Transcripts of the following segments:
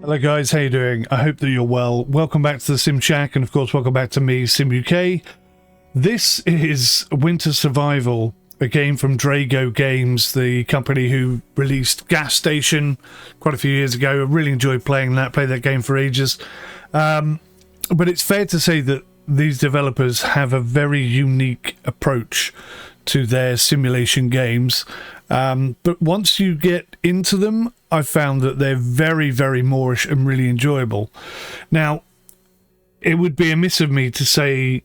Hello guys, how you doing? I hope that you're well. Welcome back to the Sim Shack, and of course welcome back to me, Sim UK. This is Winter Survival, a game from Drago Games, the company who released Gas Station quite a few years ago. I really enjoyed playing that, played that game for ages. But it's fair to say that these developers have a very unique approach to their simulation games. But once you get into them, I've found that they're very, very moorish and really enjoyable. Now, it would be amiss of me to say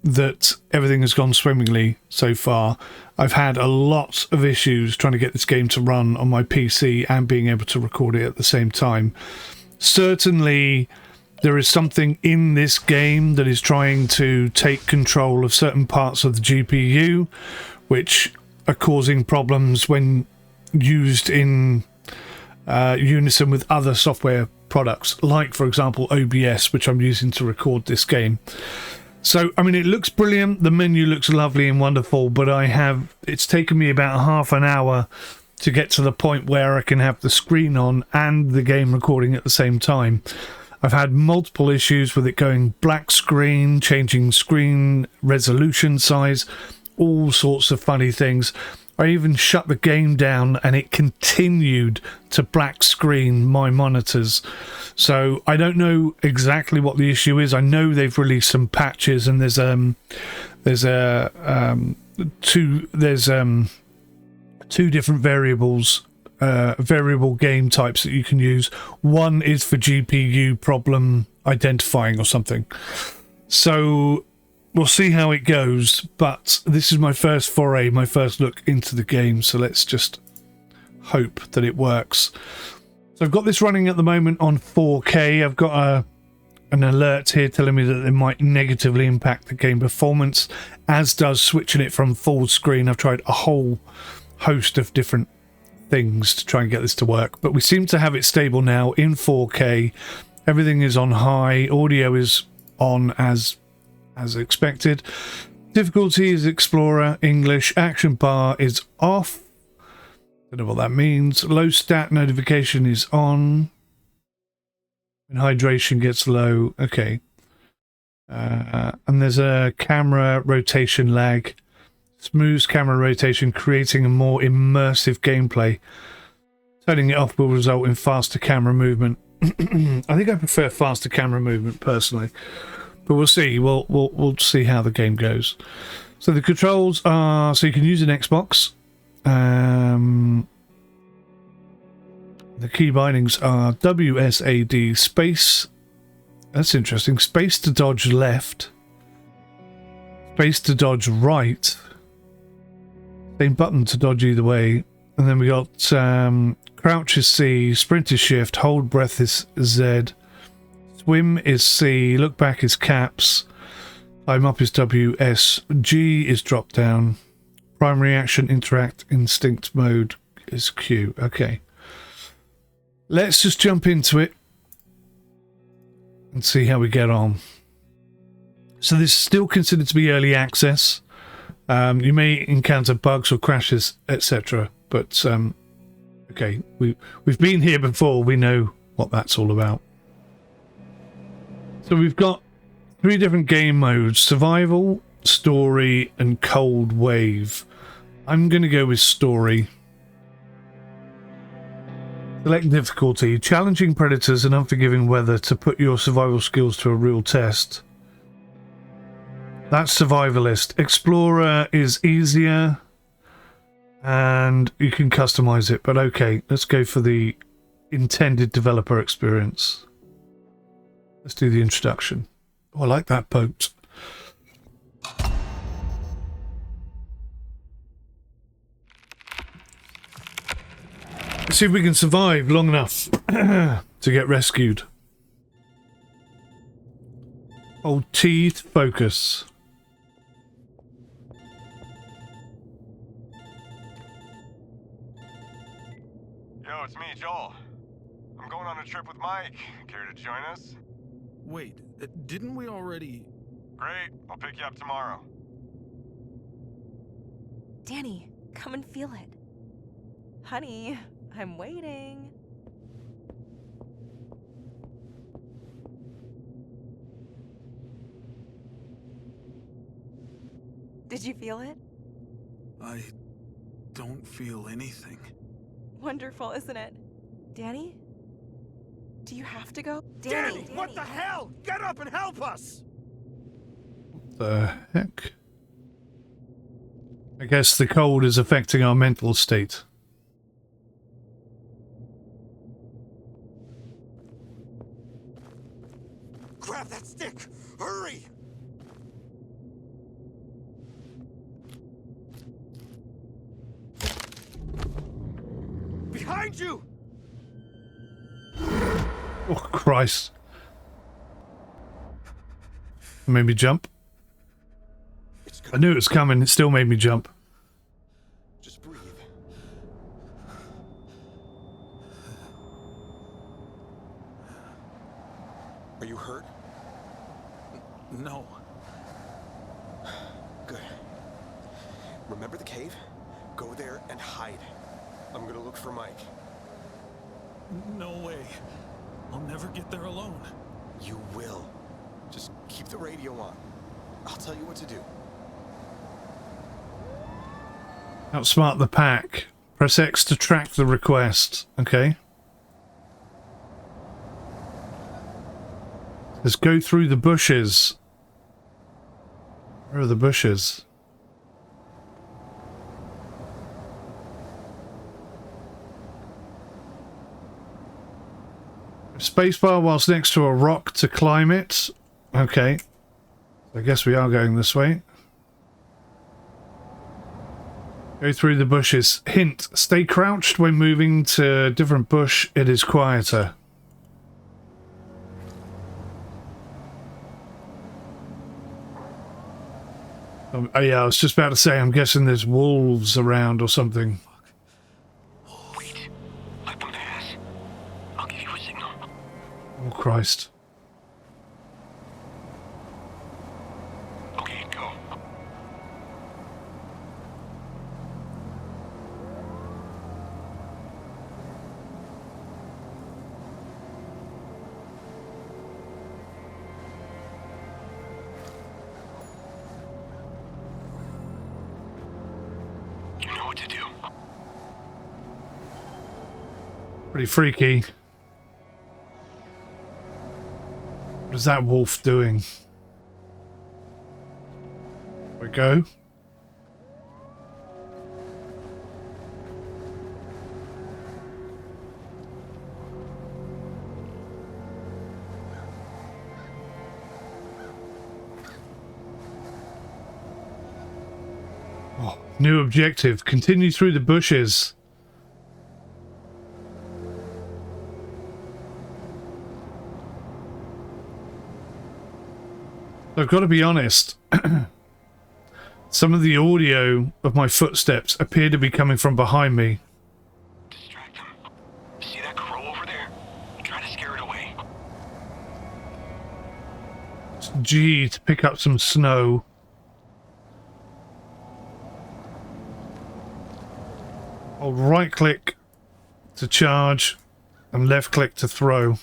that everything has gone swimmingly so far. I've had a lot of issues trying to get this game to run on my PC and being able to record it at the same time. Certainly, there is something in this game that is trying to take control of certain parts of the GPU, which are causing problems when used in unison with other software products, like, for example, OBS, which I'm using to record this game. So, I mean, it looks brilliant. The menu looks lovely and wonderful, but it's taken me about half an hour to get to the point where I can have the screen on and the game recording at the same time. I've had multiple issues with it going black screen, changing screen resolution size, all sorts of funny things. I even shut the game down and it continued to black screen my monitors. So I don't know exactly what the issue is. I know they've released some patches, and there's two different variable game types that you can use. One is for GPU problem identifying or something. So we'll see how it goes, but this is my first foray, my first look into the game, so let's just hope that it works. So I've got this running at the moment on 4K. I've got an alert here telling me that it might negatively impact the game performance, as does switching it from full screen. I've tried a whole host of different things to try and get this to work, but we seem to have it stable now in 4K. Everything is on high, audio is on as expected. Difficulty is Explorer, English. Action bar is off. Don't know what that means. Low stat notification is on. When hydration gets low. Okay. And there's a camera rotation lag. Smooth camera rotation, creating a more immersive gameplay. Turning it off will result in faster camera movement. I think I prefer faster camera movement personally. But we'll see. We'll see how the game goes. So the controls are, so you can use an Xbox. The key bindings are WSAD space. That's interesting. Space to dodge left. Space to dodge right. Same button to dodge either way. And then we got crouch is C, sprint is shift, hold breath is Z. Swim is C, look back is caps, climb up is W, S, G is drop down, primary action, interact, instinct mode is Q. Okay. Let's just jump into it and see how we get on. So this is still considered to be early access. You may encounter bugs or crashes, etc. But, okay, we've been here before, we know what that's all about. So we've got 3 different game modes: survival, story, and cold wave. I'm going to go with story. Select difficulty: challenging predators and unforgiving weather to put your survival skills to a real test. That's survivalist. Explorer is easier, and you can customize it, but okay, let's go for the intended developer experience. Let's do the introduction. Oh, I like that boat. Let's see if we can survive long enough to get rescued. Hold T to focus. Yo, it's me, Joel. I'm going on a trip with Mike. Care to join us? Wait, didn't we already... Great, I'll pick you up tomorrow. Danny, come and feel it. Honey, I'm waiting. Did you feel it? I don't feel anything. Wonderful, isn't it? Danny? Do you have to go? Danny! What the hell? Get up and help us! The heck? I guess the cold is affecting our mental state. Grab that stick! Hurry! Behind you! Oh, Christ. It made me jump. I knew it was coming, it still made me jump. Just breathe. Are you hurt? No. Good. Remember the cave? Go there and hide. I'm gonna look for Mike. No way. I'll never get there alone. You will. Just keep the radio on. I'll tell you what to do. Outsmart the pack. Press X to track the request. Okay. Let's go through the bushes. Where are the bushes? Spacebar whilst next to a rock to climb it. Okay. I guess we are going this way. Go through the bushes. Hint, stay crouched when moving to a different bush. It is quieter. Oh yeah, I was just about to say, I'm guessing there's wolves around or something. Wait. Let them pass. I'll give you a signal. Oh Christ. Okay, go. You know what to do. Pretty freaky. What is that wolf doing? There we go. Oh, new objective. Continue through the bushes. I've got to be honest. Some of the audio of my footsteps appear to be coming from behind me. Distract them. See that crow over there? Try to scare it away. It's G to pick up some snow. Hold right click to charge and left click to throw.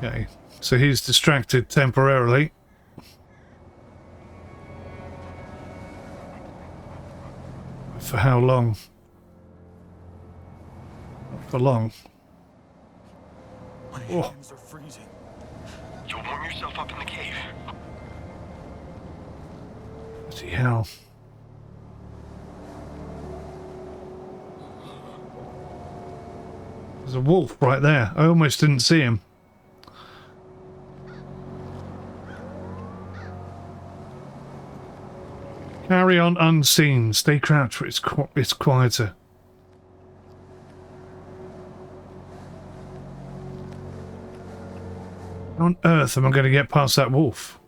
Okay, so he's distracted temporarily. For how long? Not for long. My Oh. hands are freezing. You'll warm yourself up in the cave. Bloody hell. There's a wolf right there. I almost didn't see him. Carry on unseen. Stay crouched. It's quieter. How on earth am I going to get past that wolf?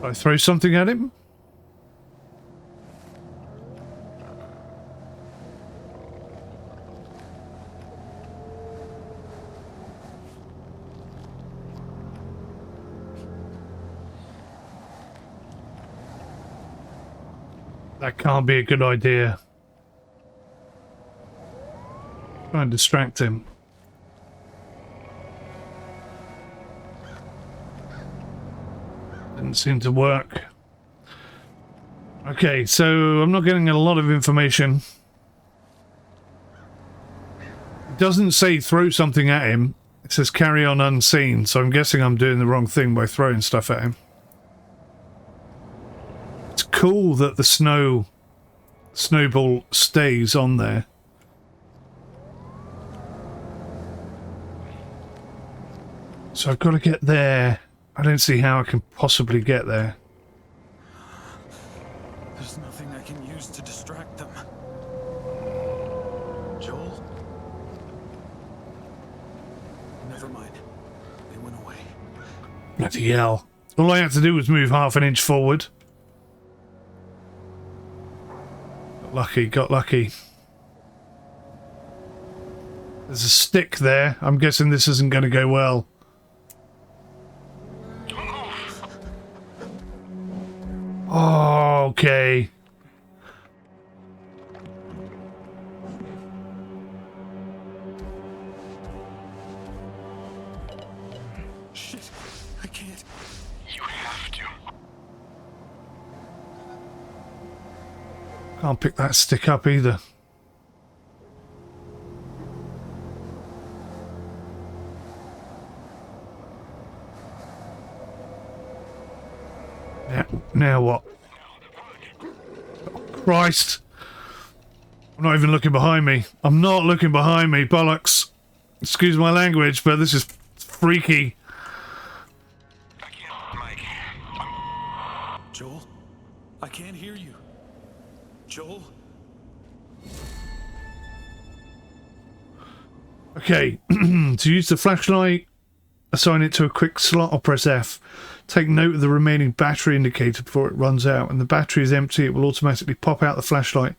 I throw something at him? That can't be a good idea. Try and distract him. Didn't seem to work. Okay, so I'm not getting a lot of information. It doesn't say throw something at him. It says carry on unseen, so I'm guessing I'm doing the wrong thing by throwing stuff at him. It's cool that the snowball stays on there. So I've got to get there. I don't see how I can possibly get there. There's nothing I can use to distract them. Joel? Never mind. They went away. Bloody hell. All I had to do was move half an inch forward. Got lucky, got lucky. There's a stick there. I'm guessing this isn't going to go well. Oh, okay. Shit, I can't. You have to. Can't pick that stick up either. Now what? Oh, Christ. I'm not even looking behind me. I'm not looking behind me, bollocks. Excuse my language, but this is freaky. I can't, Mike. Joel? I can't hear you. Joel? Okay, to use the flashlight, assign it to a quick slot or press F. Take note of the remaining battery indicator before it runs out. When the battery is empty, it will automatically pop out the flashlight,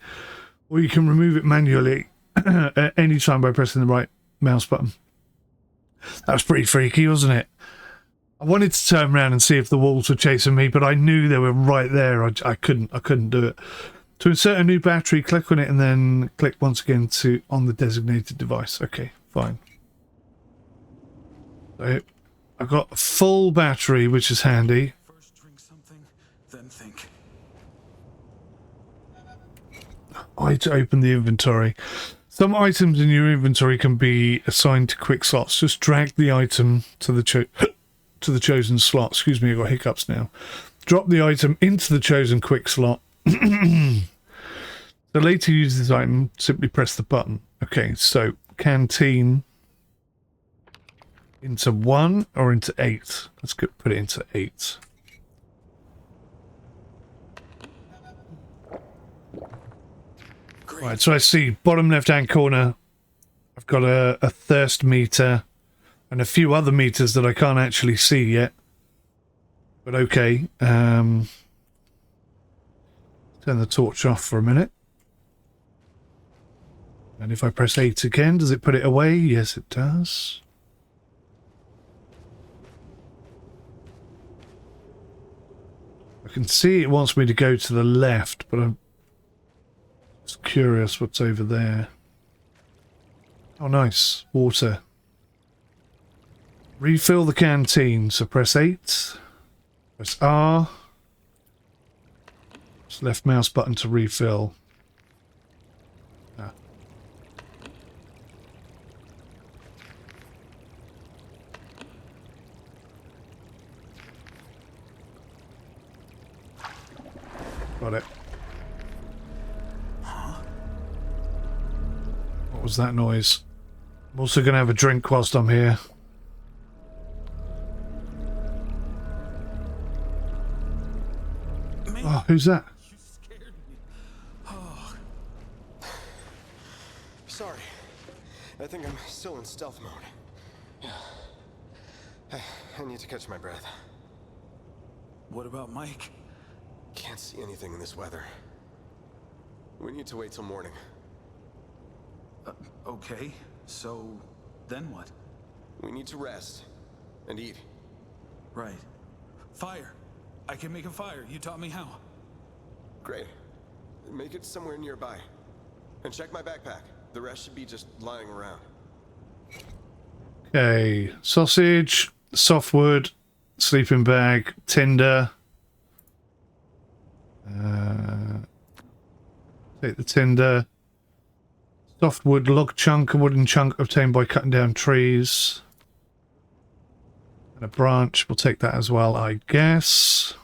or you can remove it manually at any time by pressing the right mouse button. That was pretty freaky, wasn't it? I wanted to turn around and see if the walls were chasing me, but I knew they were right there. I couldn't do it. To insert a new battery, click on it and then click once again on the designated device. Okay, fine. So I've got a full battery, which is handy. First drink something, then think. I to open the inventory. Some items in your inventory can be assigned to quick slots. Just drag the item to the chosen slot. Excuse me, I've got hiccups now. Drop the item into the chosen quick slot. So later you use this item, simply press the button. Okay, so canteen into 1 or into 8? Let's put it into 8. Right, so I see bottom left-hand corner. I've got a thirst meter and a few other meters that I can't actually see yet. But okay. Turn the torch off for a minute. And if I press 8 again, does it put it away? Yes, it does. I can see it wants me to go to the left, but I'm just curious what's over there. Oh, nice. Water. Refill the canteen. So press 8. Press R. Press left mouse button to refill. Ah. Got it. What was that noise? I'm also going to have a drink whilst I'm here. Oh, who's that? You scared me. Oh. Sorry. I think I'm still in stealth mode. I need to catch my breath. What about Mike? Can't see anything in this weather. We need to wait till morning. Okay, so then what? We need to rest and eat. Right. Fire. I can make a fire. You taught me how. Great. Make it somewhere nearby. And check my backpack. The rest should be just lying around. Okay, sausage, softwood, sleeping bag, tinder. Take the tinder. Softwood, log chunk, a wooden chunk obtained by cutting down trees. And a branch, we'll take that as well, I guess.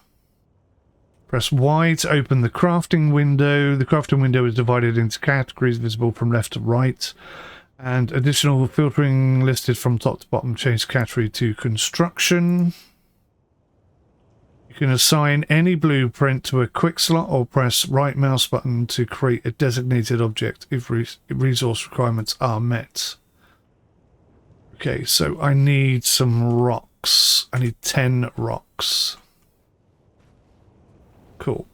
Press Y to open the crafting window. The crafting window is divided into categories visible from left to right. And additional filtering listed from top to bottom. Change category to construction. You can assign any blueprint to a quick slot or press right mouse button to create a designated object if resource requirements are met. Okay, so I need some rocks. I need 10 rocks. Cool.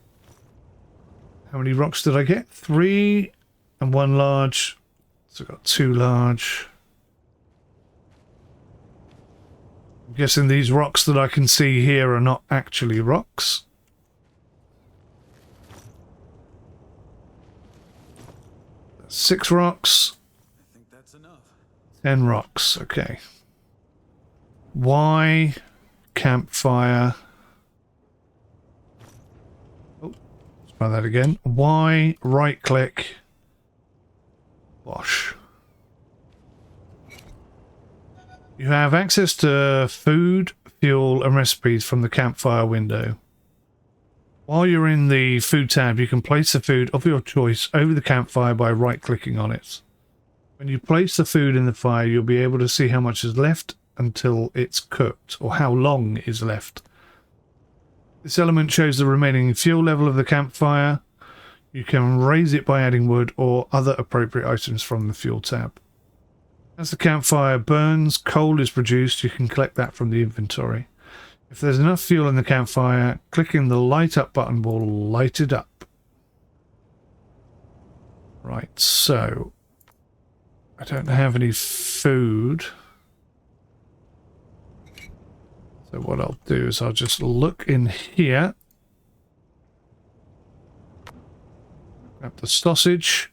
How many rocks did I get? 3 and 1 large. So I've got 2 large. I'm guessing these rocks that I can see here are not actually rocks. That's 6 rocks. I think that's enough. 10 rocks, okay. Y, campfire. Oh, let's try that again. Y, right click. Wash. You have access to food, fuel, and recipes from the campfire window. While you're in the food tab, you can place the food of your choice over the campfire by right-clicking on it. When you place the food in the fire, you'll be able to see how much is left until it's cooked, or how long is left. This element shows the remaining fuel level of the campfire. You can raise it by adding wood or other appropriate items from the fuel tab. As the campfire burns, coal is produced. You can collect that from the inventory. If there's enough fuel in the campfire, clicking the light up button will light it up. Right, so I don't have any food. So what I'll do is I'll just look in here. Grab the sausage.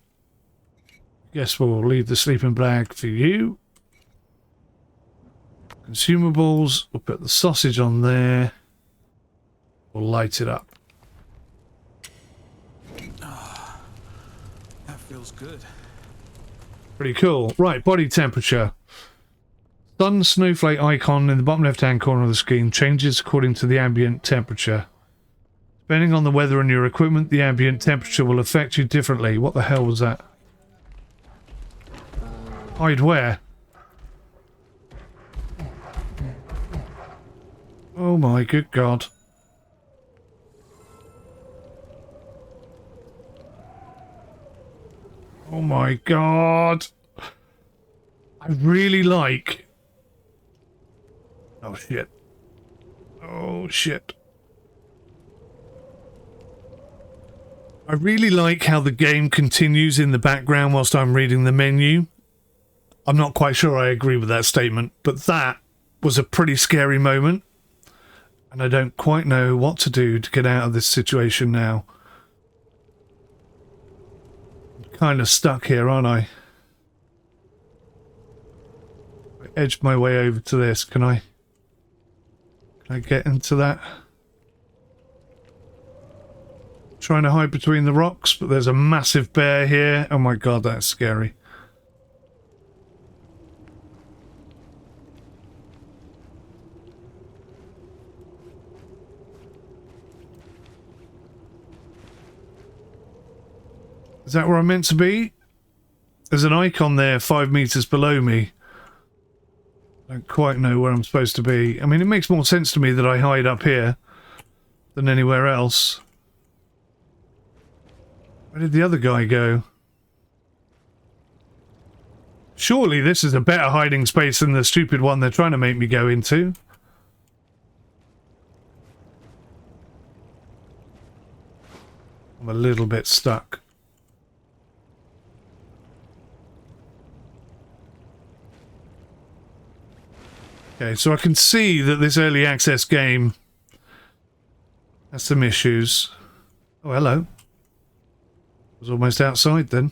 Guess we'll leave the sleeping bag for you. Consumables. We'll put the sausage on there. We'll light it up. That feels good. Pretty cool. Right, body temperature. Sun snowflake icon in the bottom left-hand corner of the screen changes according to the ambient temperature. Depending on the weather and your equipment, the ambient temperature will affect you differently. What the hell was that? Hide where? Oh my good God. Oh my God. I really like... Oh shit. Oh shit. I really like how the game continues in the background whilst I'm reading the menu. I'm not quite sure I agree with that statement, but that was a pretty scary moment. And I don't quite know what to do to get out of this situation now. I'm kind of stuck here, aren't I? I edged my way over to this. Can I get into that? Trying to hide between the rocks, but there's a massive bear here. Oh my God, that's scary. Is that where I'm meant to be? There's an icon there 5 meters below me. I don't quite know where I'm supposed to be. I mean, it makes more sense to me that I hide up here than anywhere else. Where did the other guy go? Surely this is a better hiding space than the stupid one they're trying to make me go into. I'm a little bit stuck. Okay, so I can see that this early access game has some issues. Oh, hello. I was almost outside then.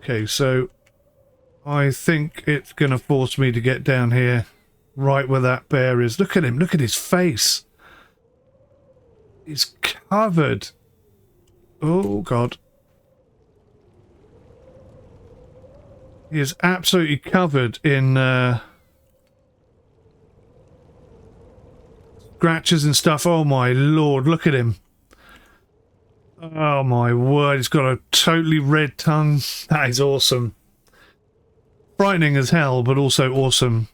Okay, so I think it's going to force me to get down here right where that bear is. Look at him. Look at his face. He's covered. Oh, God. He is absolutely covered in scratches and stuff. Oh, my Lord. Look at him. Oh, my word. He's got a totally red tongue. That is awesome. Frightening as hell, but also awesome.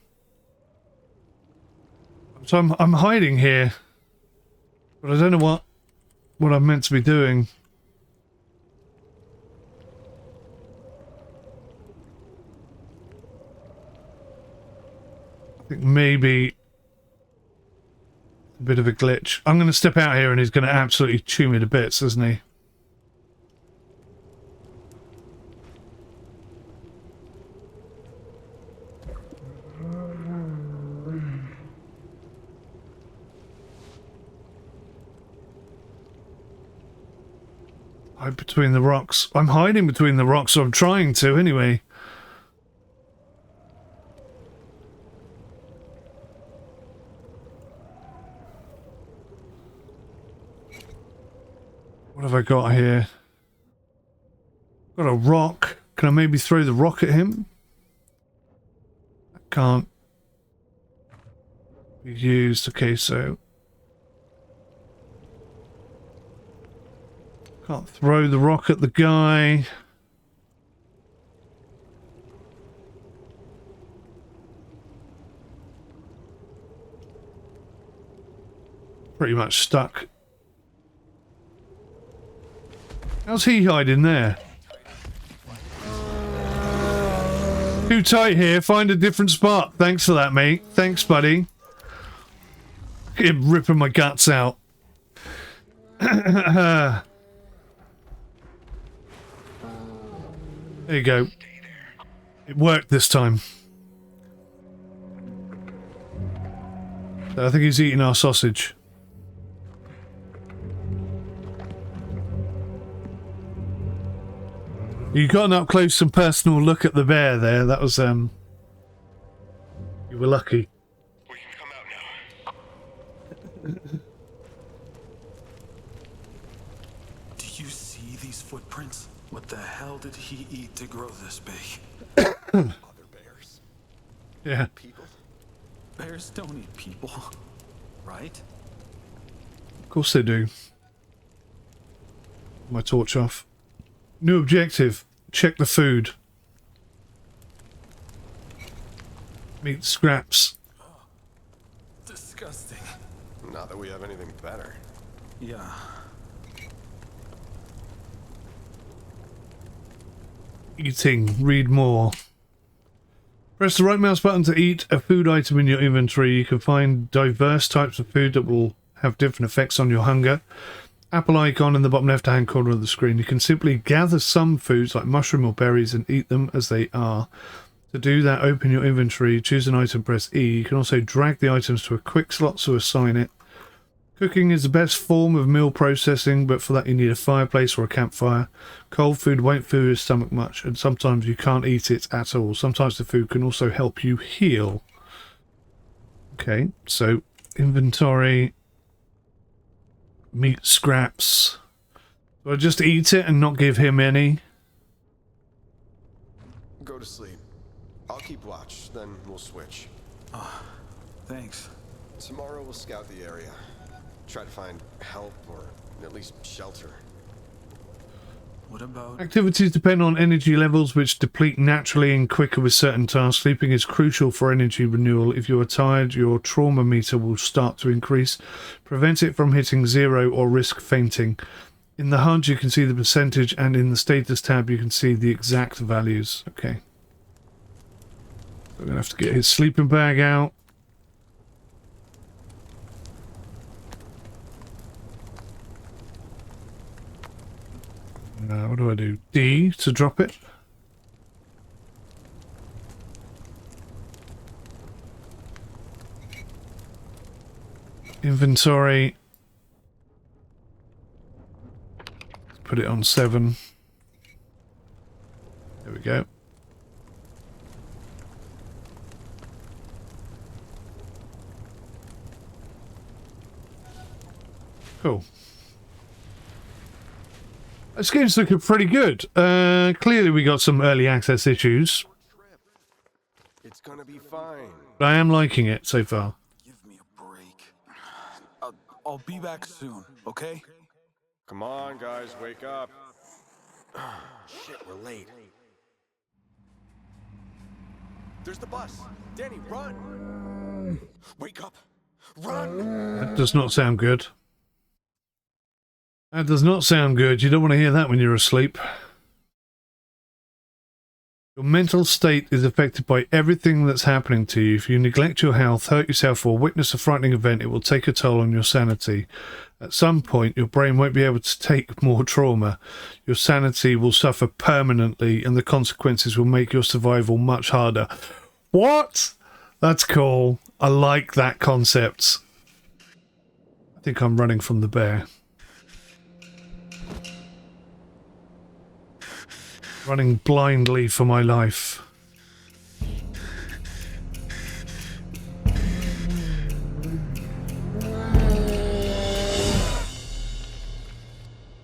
So I'm hiding here, but I don't know what I'm meant to be doing. I think maybe a bit of a glitch. I'm going to step out here and he's going to absolutely chew me to bits, isn't he? I'm between the rocks. I'm hiding between the rocks, or I'm trying to anyway. What have I got here? Got a rock. Can I maybe throw the rock at him? I can't be used. Okay, so can't throw the rock at the guy. Pretty much stuck. How's he hiding there? Too tight here. Find a different spot. Thanks for that, mate. Thanks, buddy. Look at him ripping my guts out. There you go. It worked this time. I think he's eating our sausage. You got an up close and personal look at the bear there. That was you were lucky. We can come out now. Do you see these footprints? What the hell did he eat to grow this big? Other bears. Yeah. People. Bears don't eat people, right? Of course they do. My torch off. New objective. Check the food. Meat scraps. Disgusting. Not that we have anything better. Yeah. Eating. Read more. Press the right mouse button to eat a food item in your inventory. You can find diverse types of food that will have different effects on your hunger. Apple icon in the bottom left hand corner of the screen. You can simply gather some foods like mushroom or berries and eat them as they are. To do that, open your inventory, choose an item, press E. You can also drag the items to a quick slot to assign it. Cooking is the best form of meal processing, but for that you need a fireplace or a campfire. Cold food won't fill your stomach much, and sometimes you can't eat it at all. Sometimes the food can also help you heal. Okay, so inventory, meat scraps. Do I just eat it and not give him any? Go to sleep. I'll keep watch, then we'll switch. Thanks. Tomorrow we'll scout the area. Try to find help or at least shelter. What about... Activities depend on energy levels, which deplete naturally and quicker with certain tasks. Sleeping is crucial for energy renewal. If you are tired, your trauma meter will start to increase. Prevent it from hitting 0 or risk fainting. In the HUD you can see the percentage, and in the status tab you can see the exact values. Okay. We're going to have to get his sleeping bag out. What do I do? D to drop it. Inventory. Put it on 7. There we we go. Cool. This game's looking pretty good. Clearly we got some early access issues. It's gonna be fine. But I am liking it so far. Give me a break. I'll be back soon, okay? Come on, guys, wake up. Shit, we're late. There's the bus. Danny, run! Wake up! Run! That does not sound good. That does not sound good. You don't want to hear that when you're asleep. Your mental state is affected by everything that's happening to you. If you neglect your health, hurt yourself, or witness a frightening event, it will take a toll on your sanity. At some point, your brain won't be able to take more trauma. Your sanity will suffer permanently, and the consequences will make your survival much harder. What? That's cool. I like that concept. I think I'm running from the bear. Running blindly for my life.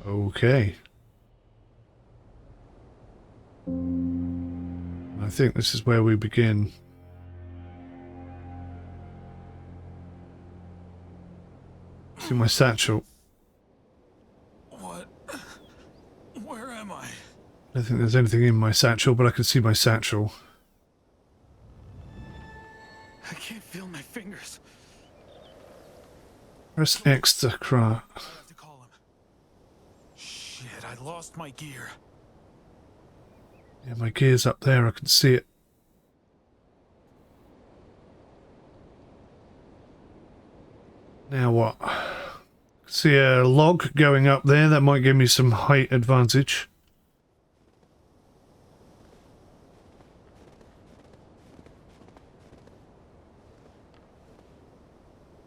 Okay. I think this is where we begin. See my satchel. What? Where am I? I don't think there's anything in my satchel, but I can see my satchel. I can't feel my fingers. Press X to cry. I have to call him. Shit, I lost my gear. Yeah, my gear's up there. I can see it. Now what? See a log going up there. That might give me some height advantage.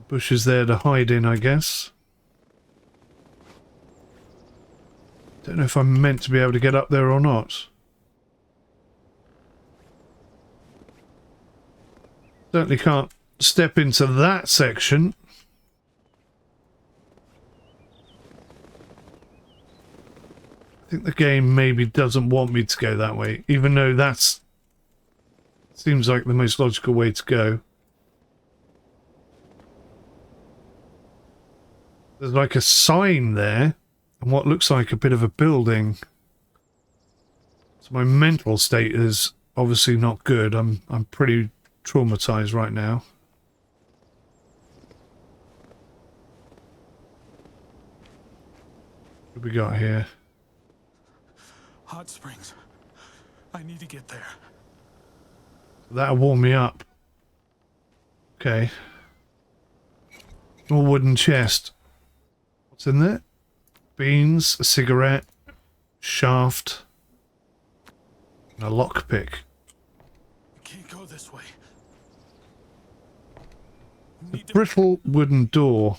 Bushes there to hide in, I guess. Don't know if I'm meant to be able to get up there or not. Certainly can't step into that section. I think the game maybe doesn't want me to go that way, even though that's seems like the most logical way to go. There's like a sign there, and what looks like a bit of a building. So my mental state is obviously not good. I'm pretty traumatized right now. What have we got here? Hot springs. I need to get there. That'll warm me up. Okay. More wooden chest. What's in there? Beans, a cigarette, shaft, and a lockpick. I can't go this way. A brittle wooden door.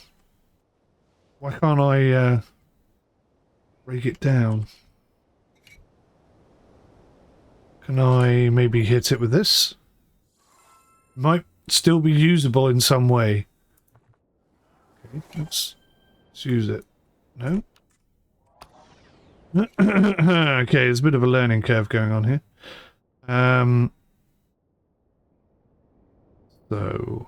Why can't I break it down? Can I maybe hit it with this? Might still be usable in some way. Okay, let's use it. No? Okay, there's a bit of a learning curve going on here. So...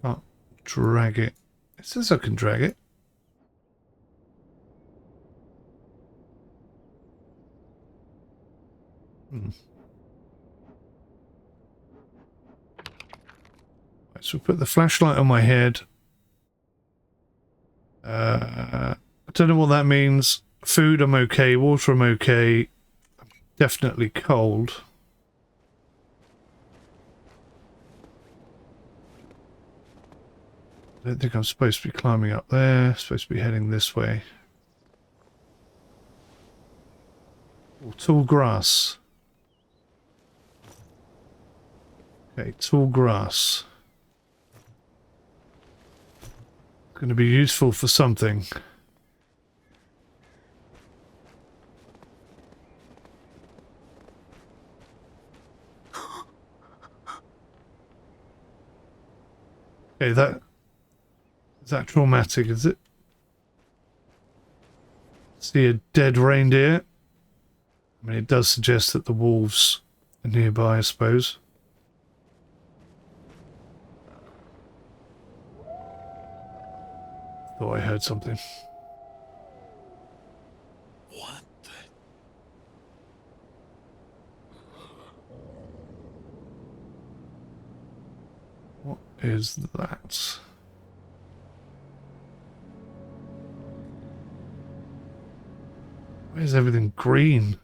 can't drag it. It says I can drag it. Right, so put the flashlight on my head. I don't know what that means. Food, I'm okay. Water, I'm okay. I'm definitely cold. I don't think I'm supposed to be climbing up there. I'm supposed to be heading this way. Oh, tall grass. Okay, tall grass. Going to be useful for something. Okay, that... Is that traumatic, is it? See a dead reindeer. I mean, it does suggest that the wolves are nearby, I suppose. Thought I heard something. What the? What is that? Why is everything green?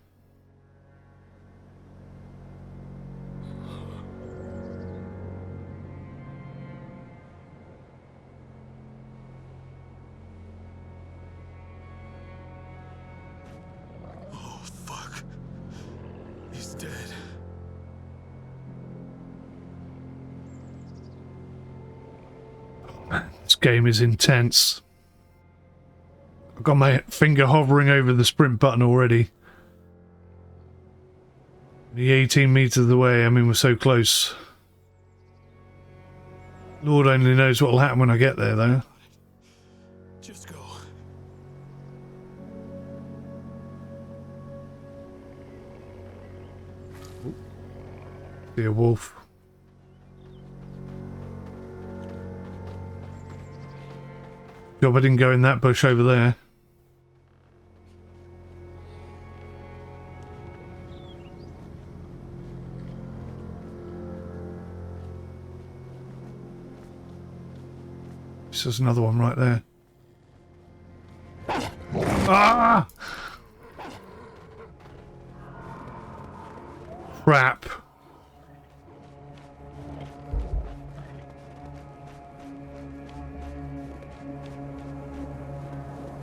Oh, fuck. He's dead. This game is intense. I've got my finger hovering over the sprint button already. The 18 meters away, I mean, we're so close. Lord only knows what will happen when I get there, though. Just go. See a wolf. Job I didn't go in that bush over there. There's another one right there. Ah! Crap.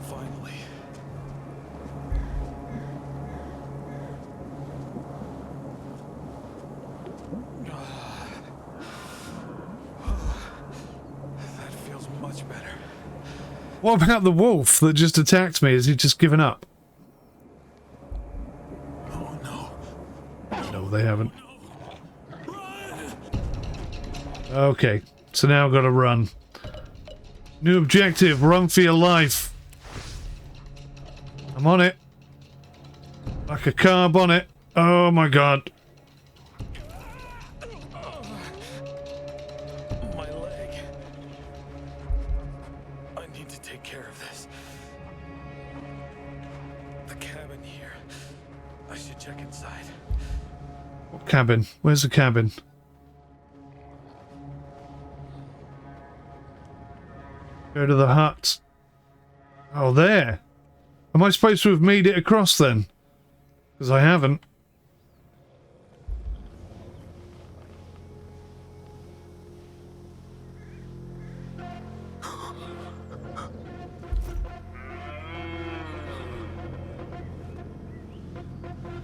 Finally. That feels much better. What about the wolf that just attacked me? Has he just given up? Oh no. No, they haven't. Okay, so now I've got to run. New objective, run for your life. I'm on it. Like a carb on it. Oh my god. My leg. I need to take care of this. The cabin here. I should check inside. What cabin? Where's the cabin? Go to the hut. Oh, there. Am I supposed to have made it across then? Because I haven't.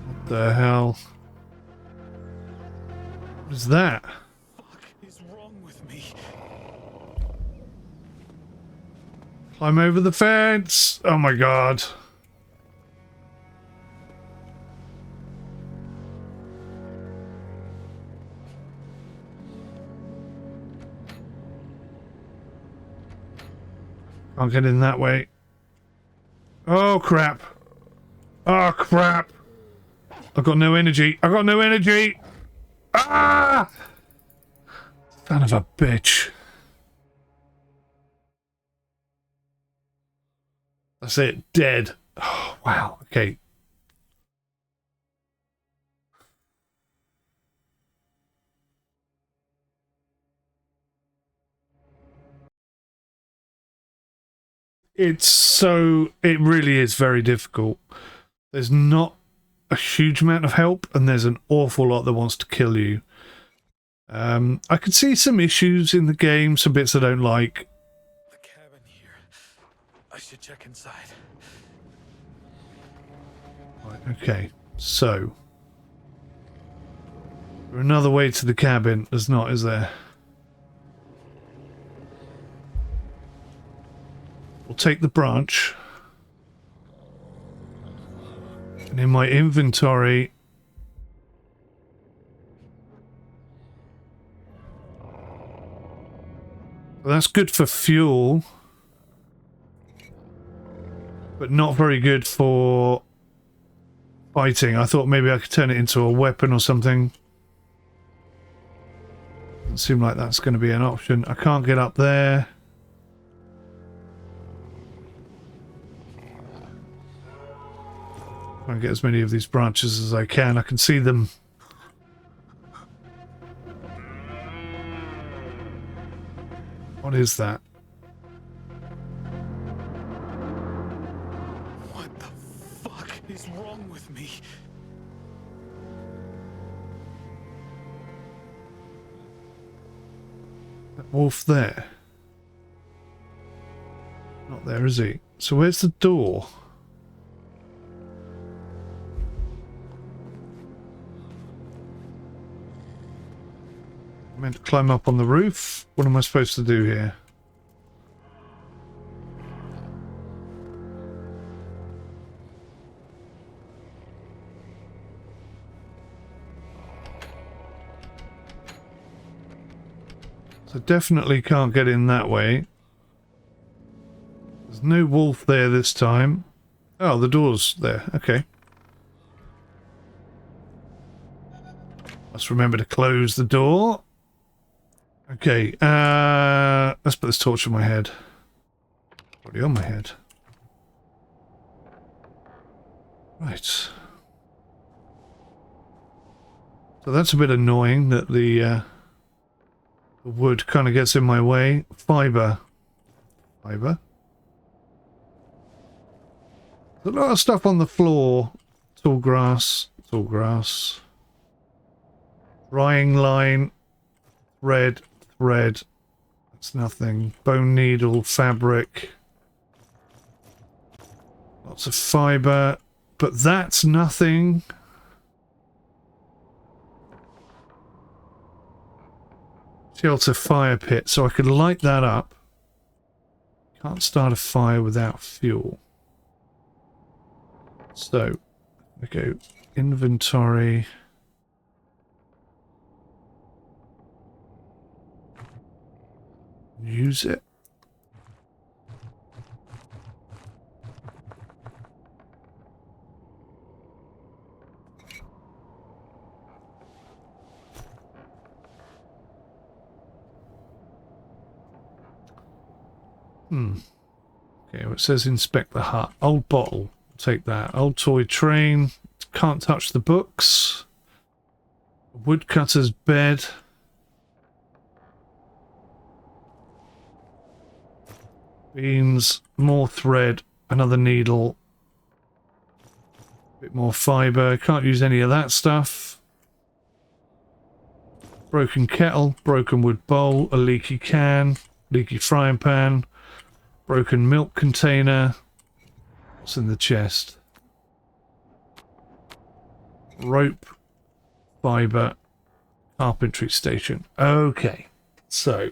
What the hell? What is that? Fuck is wrong with me? Climb over the fence! Oh my god. Can't get in that way. Oh crap. Oh crap. I've got no energy. I've got no energy! Ah! Son of a bitch. That's it. Dead. Oh, wow. Okay. It really is very difficult. There's not a huge amount of help, and there's an awful lot that wants to kill you. I can see some issues in the game, some bits I don't like. The cabin here. I should check inside. Right, okay, so another way to the cabin. There's not, is there? We'll take the branch. And in my inventory... Well, that's good for fuel, but not very good for fighting. I thought maybe I could turn it into a weapon or something. Doesn't seem like that's going to be an option. I can't get up there. Try and get as many of these branches as I can. I can see them. What is that? What the fuck is wrong with me? That wolf there. Not there, is he? So where's the door? I'm meant to climb up on the roof. What am I supposed to do here? So definitely can't get in that way. There's no wolf there this time. Oh, the door's there. Okay. Must remember to close the door. Okay, let's put this torch on my head. Already on my head. Right. So that's a bit annoying that the wood kind of gets in my way. Fiber. Fiber. There's a lot of stuff on the floor. Tall grass. Tall grass. Drying line. Thread. Thread. That's nothing. Bone needle. Fabric. Lots of fiber. But that's nothing. Shelter fire pit. So I could light that up. Can't start a fire without fuel. So, I go inventory. Use it. Okay, well, it says inspect the hut. Old bottle. Take that. Old toy train. Can't touch the books. Woodcutter's bed. Beans. More thread. Another needle. Bit more fiber. Can't use any of that stuff. Broken kettle. Broken wood bowl. A leaky can. Leaky frying pan. Broken milk container. What's in the chest? Rope, fiber, carpentry station. Okay, so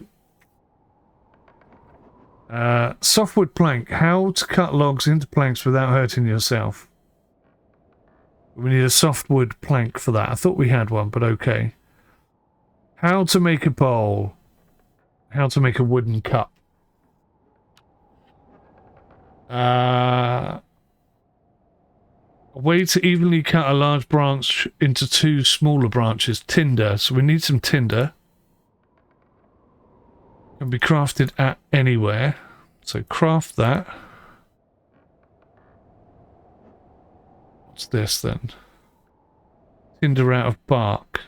softwood plank. How to cut logs into planks without hurting yourself. We need a softwood plank for that. I thought we had one, but okay. How to make a bowl. How to make a wooden cup. A way to evenly cut a large branch into two smaller branches. Tinder. So we need some tinder. Can be crafted at anywhere. So craft that. What's this then? Tinder out of bark.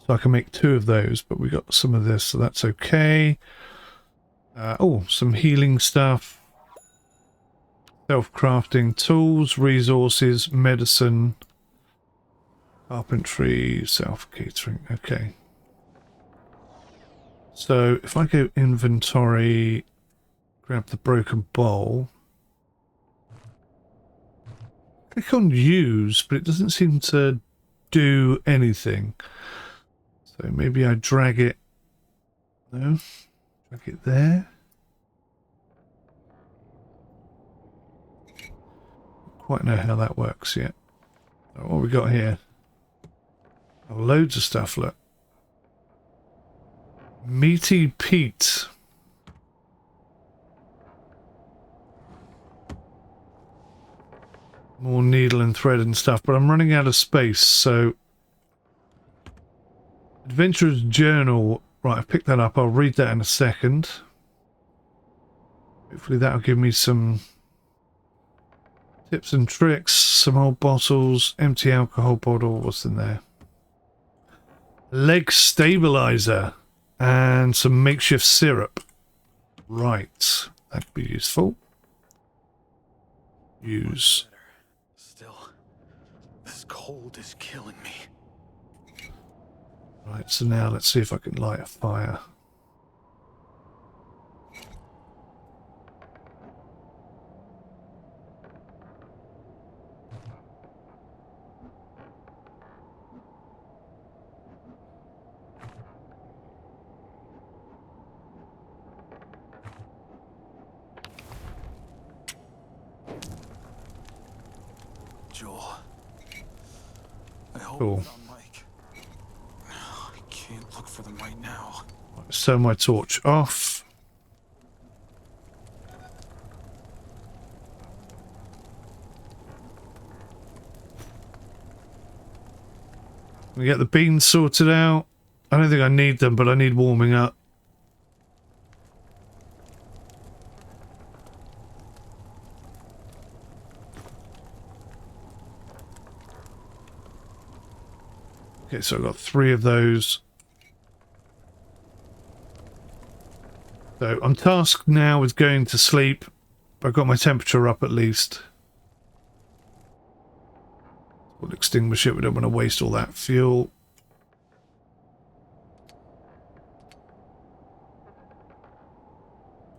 So I can make 2 of those, but we got some of this, so that's okay. Oh, some healing stuff. Self-crafting tools, resources, medicine, carpentry, self-catering. Okay. So if I go inventory, grab the broken bowl, click on use, but it doesn't seem to do anything. So maybe I drag it. No, drag it there. Quite know how that works yet. So what we got here? Oh, loads of stuff, look. Meaty Pete. More needle and thread and stuff, but I'm running out of space, so... Adventurer's Journal. Right, I've picked that up. I'll read that in a second. Hopefully that'll give me some tips and tricks. Some old bottles. Empty alcohol bottle. What's in there? Leg stabilizer. And some makeshift syrup. Right. That'd be useful. Use. Still, this cold is killing me. Right, so now let's see if I can light a fire. Joel, I hope Cool. it's on Mike. I can't look for them right now. So my torch off. We get the beans sorted out. I don't think I need them, but I need warming up. Okay, so I've got 3 of those. So I'm tasked now with going to sleep. I've got my temperature up at least. We'll extinguish it. We don't want to waste all that fuel.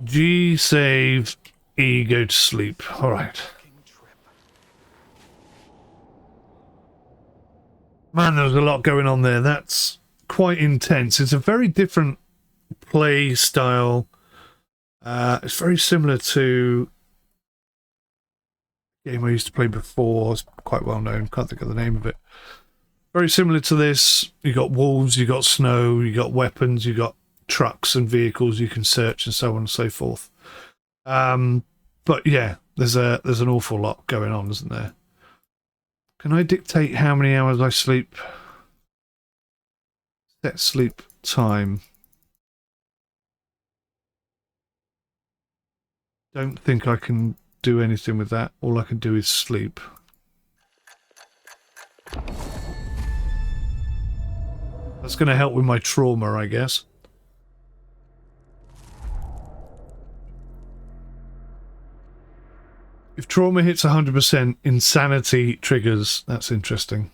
G, save, E, go to sleep. All right. Man, there's a lot going on there. That's quite intense. It's a very different play style. It's very similar to a game I used to play before. It's quite well known. Can't think of the name of it. Very similar to this. You got wolves, you got snow, you got weapons, you got trucks and vehicles you can search and so on and so forth. But yeah, there's an awful lot going on, isn't there? Can I dictate how many hours I sleep? Set sleep time. Don't think I can do anything with that. All I can do is sleep. That's going to help with my trauma, I guess. If trauma hits 100%, insanity triggers. That's interesting.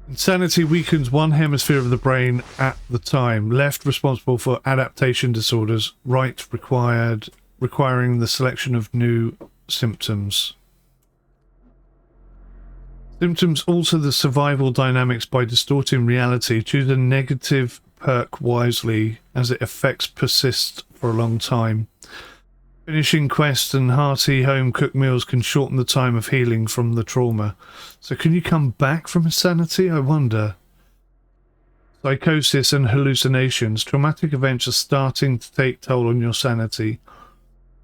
Insanity weakens one hemisphere of the brain at the time. Left responsible for adaptation disorders. Right requiring the selection of new symptoms. Symptoms alter the survival dynamics by distorting reality. Choose a negative perk wisely as it effects persist for a long time. Finishing quests and hearty home-cooked meals can shorten the time of healing from the trauma. So can you come back from insanity? I wonder. Psychosis and hallucinations. Traumatic events are starting to take toll on your sanity.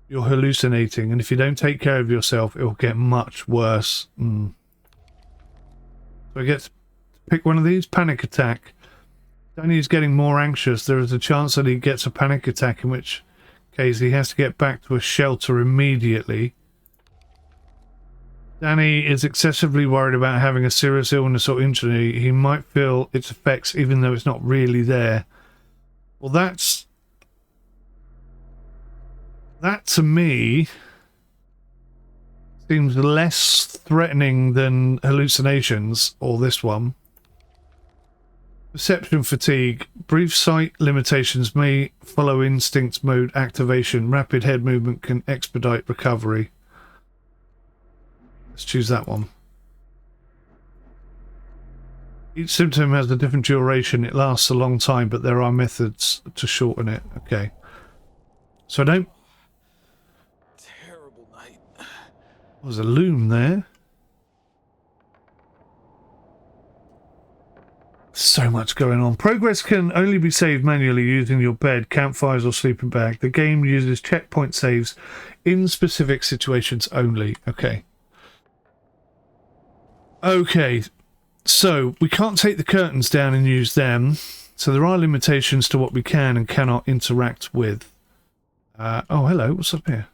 You're hallucinating, and if you don't take care of yourself, it will get much worse. So I get to pick one of these. Panic attack. Danny is getting more anxious. There is a chance that he gets a panic attack, in which case he has to get back to a shelter immediately. Danny is excessively worried about having a serious illness or injury. He might feel its effects even though it's not really there. Well, that to me seems less threatening than hallucinations, or this one. Perception fatigue. Brief sight limitations may follow instinct mode activation. Rapid head movement can expedite recovery. Let's choose that one. Each symptom has a different duration. It lasts a long time, but there are methods to shorten it. Okay. So I don't... Terrible night. There's a loom there. So much going on. Progress can only be saved manually using your bed, campfires, or sleeping bag. The game uses checkpoint saves in specific situations only. Okay. Okay. So we can't take the curtains down and use them. So there are limitations to what we can and cannot interact with. Oh, hello. What's up here?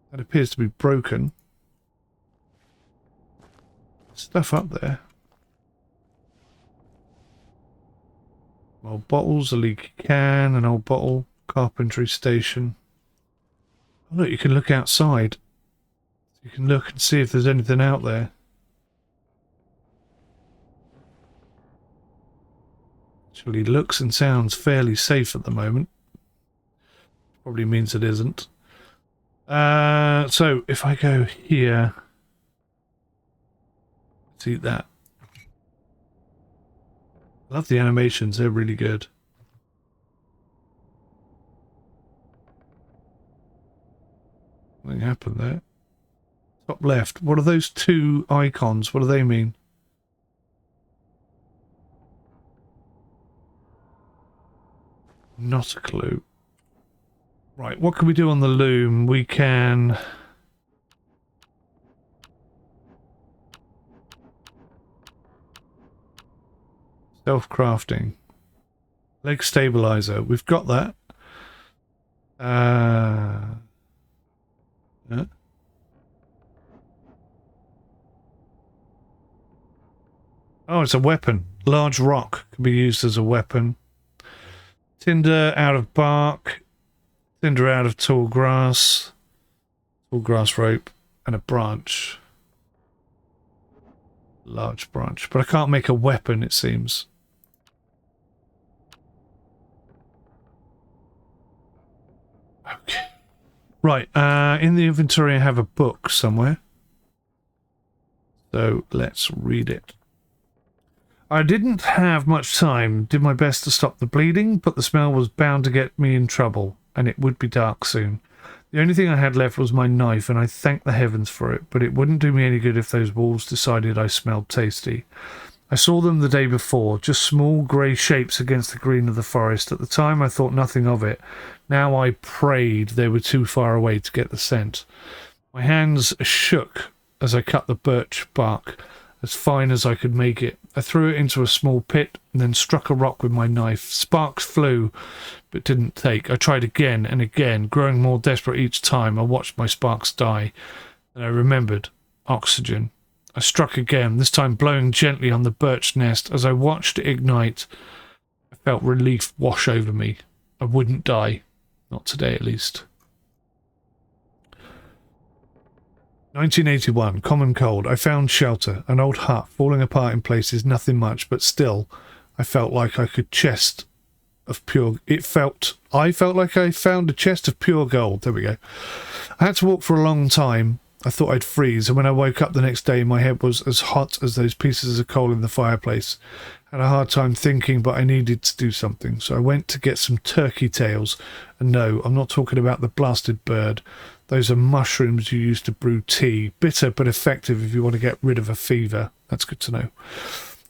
That appears to be broken. Stuff up there. Old bottles, a leaky can, an old bottle, carpentry station. Oh, look, you can look outside. You can look and see if there's anything out there. Actually looks and sounds fairly safe at the moment. Probably means it isn't. So if I go here, see that. Love the animations, they're really good. Nothing happened there. Top left, what are those two icons? What do they mean? Not a clue. Right, what can we do on the loom? We can... Self-crafting. Leg stabilizer. We've got that. Yeah. Oh, it's a weapon. Large rock can be used as a weapon. Tinder out of bark. Tinder out of tall grass. Tall grass rope. And a branch. Large branch. But I can't make a weapon, it seems. Okay. Right, in the inventory I have a book somewhere. So let's read it. I didn't have much time, did my best to stop the bleeding, but the smell was bound to get me in trouble, and it would be dark soon. The only thing I had left was my knife, and I thanked the heavens for it, but it wouldn't do me any good if those wolves decided I smelled tasty. I saw them the day before, just small grey shapes against the green of the forest. At the time I thought nothing of it. Now I prayed they were too far away to get the scent. My hands shook as I cut the birch bark, as fine as I could make it. I threw it into a small pit and then struck a rock with my knife. Sparks flew, but didn't take. I tried again and again, growing more desperate each time. I watched my sparks die. Then I remembered. Oxygen. I struck again, this time blowing gently on the birch nest. As I watched it ignite, I felt relief wash over me. I wouldn't die. Not today, at least. 1981, common cold. I found shelter, an old hut, falling apart in places, nothing much, but still, I felt like I could chest of pure... I felt like I found a chest of pure gold. There we go. I had to walk for a long time. I thought I'd freeze, and when I woke up the next day, my head was as hot as those pieces of coal in the fireplace. I had a hard time thinking, but I needed to do something, so I went to get some turkey tails. And no, I'm not talking about the blasted bird. Those are mushrooms you use to brew tea. Bitter but effective if you want to get rid of a fever. That's good to know.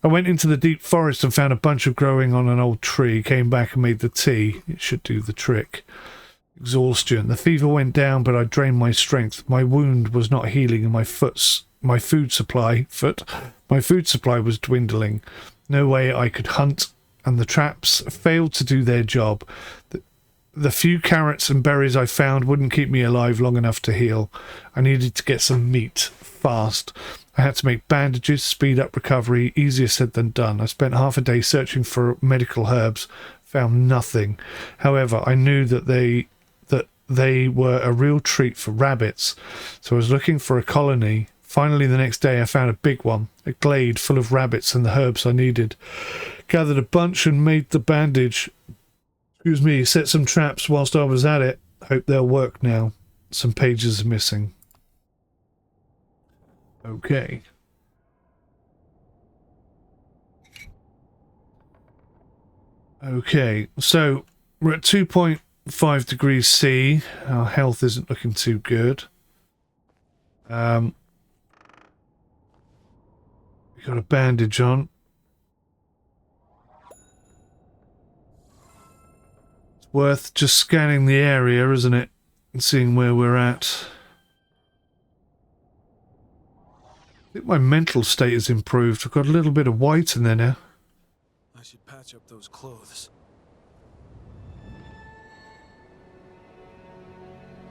I went into the deep forest and found a bunch of growing on an old tree. Came back and made the tea. It should do the trick. Exhaustion. The fever went down, but I drained my strength. My wound was not healing, and my food supply was dwindling. No way I could hunt, and the traps failed to do their job. The few carrots and berries I found wouldn't keep me alive long enough to heal. I needed to get some meat fast. I had to make bandages, speed up recovery. Easier said than done. I spent half a day searching for medical herbs, found nothing. However, I knew that they were a real treat for rabbits, so I was looking for a colony. Finally, the next day I found a big one, a glade full of rabbits and the herbs I needed. Gathered a bunch and made the bandage. Set some traps whilst I was at it. Hope they'll work now. Some pages are missing. Okay. Okay, so we're at 2.5 degrees C. Our health isn't looking too good. We got a bandage on. worth just scanning the area, isn't it? And seeing where we're at. I think my mental state has improved. I've got a little bit of white in there now. I should patch up those clothes.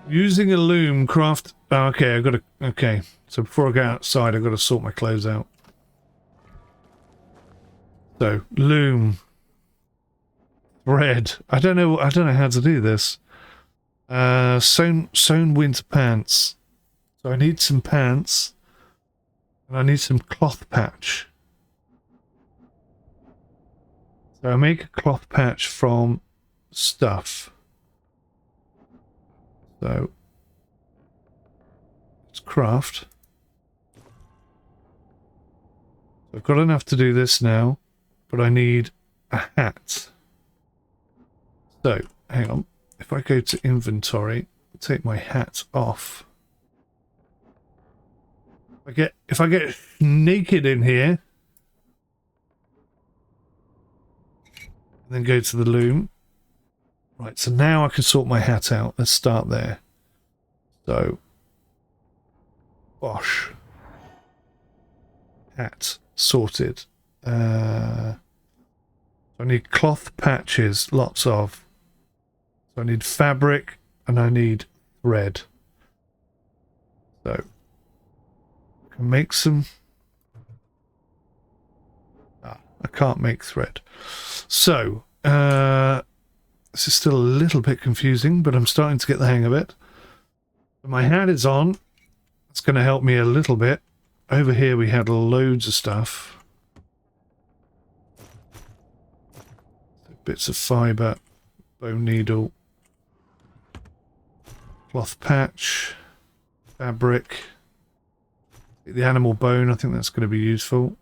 Using a loom, craft... Oh, okay, I got to... Okay, so before I go outside, I've got to sort my clothes out. So, loom. Thread. I don't know how to do this. Sewn winter pants. So I need some pants. And I need some cloth patch. So I make a cloth patch from stuff. So let's craft. So I've got enough to do this now, but I need a hat. So hang on. If I go to inventory, take my hat off. If I get naked in here, and then go to the loom. Right, so now I can sort my hat out. Let's start there. So, bosh. Hat sorted. I need cloth patches, lots of. So I need fabric and I need thread. So I can make some. I can't make thread. So this is still a little bit confusing, but I'm starting to get the hang of it. My hat is on. That's going to help me a little bit. Over here we had loads of stuff. Bits of fibre, bone needle, cloth patch, fabric, the animal bone, I think that's going to be useful.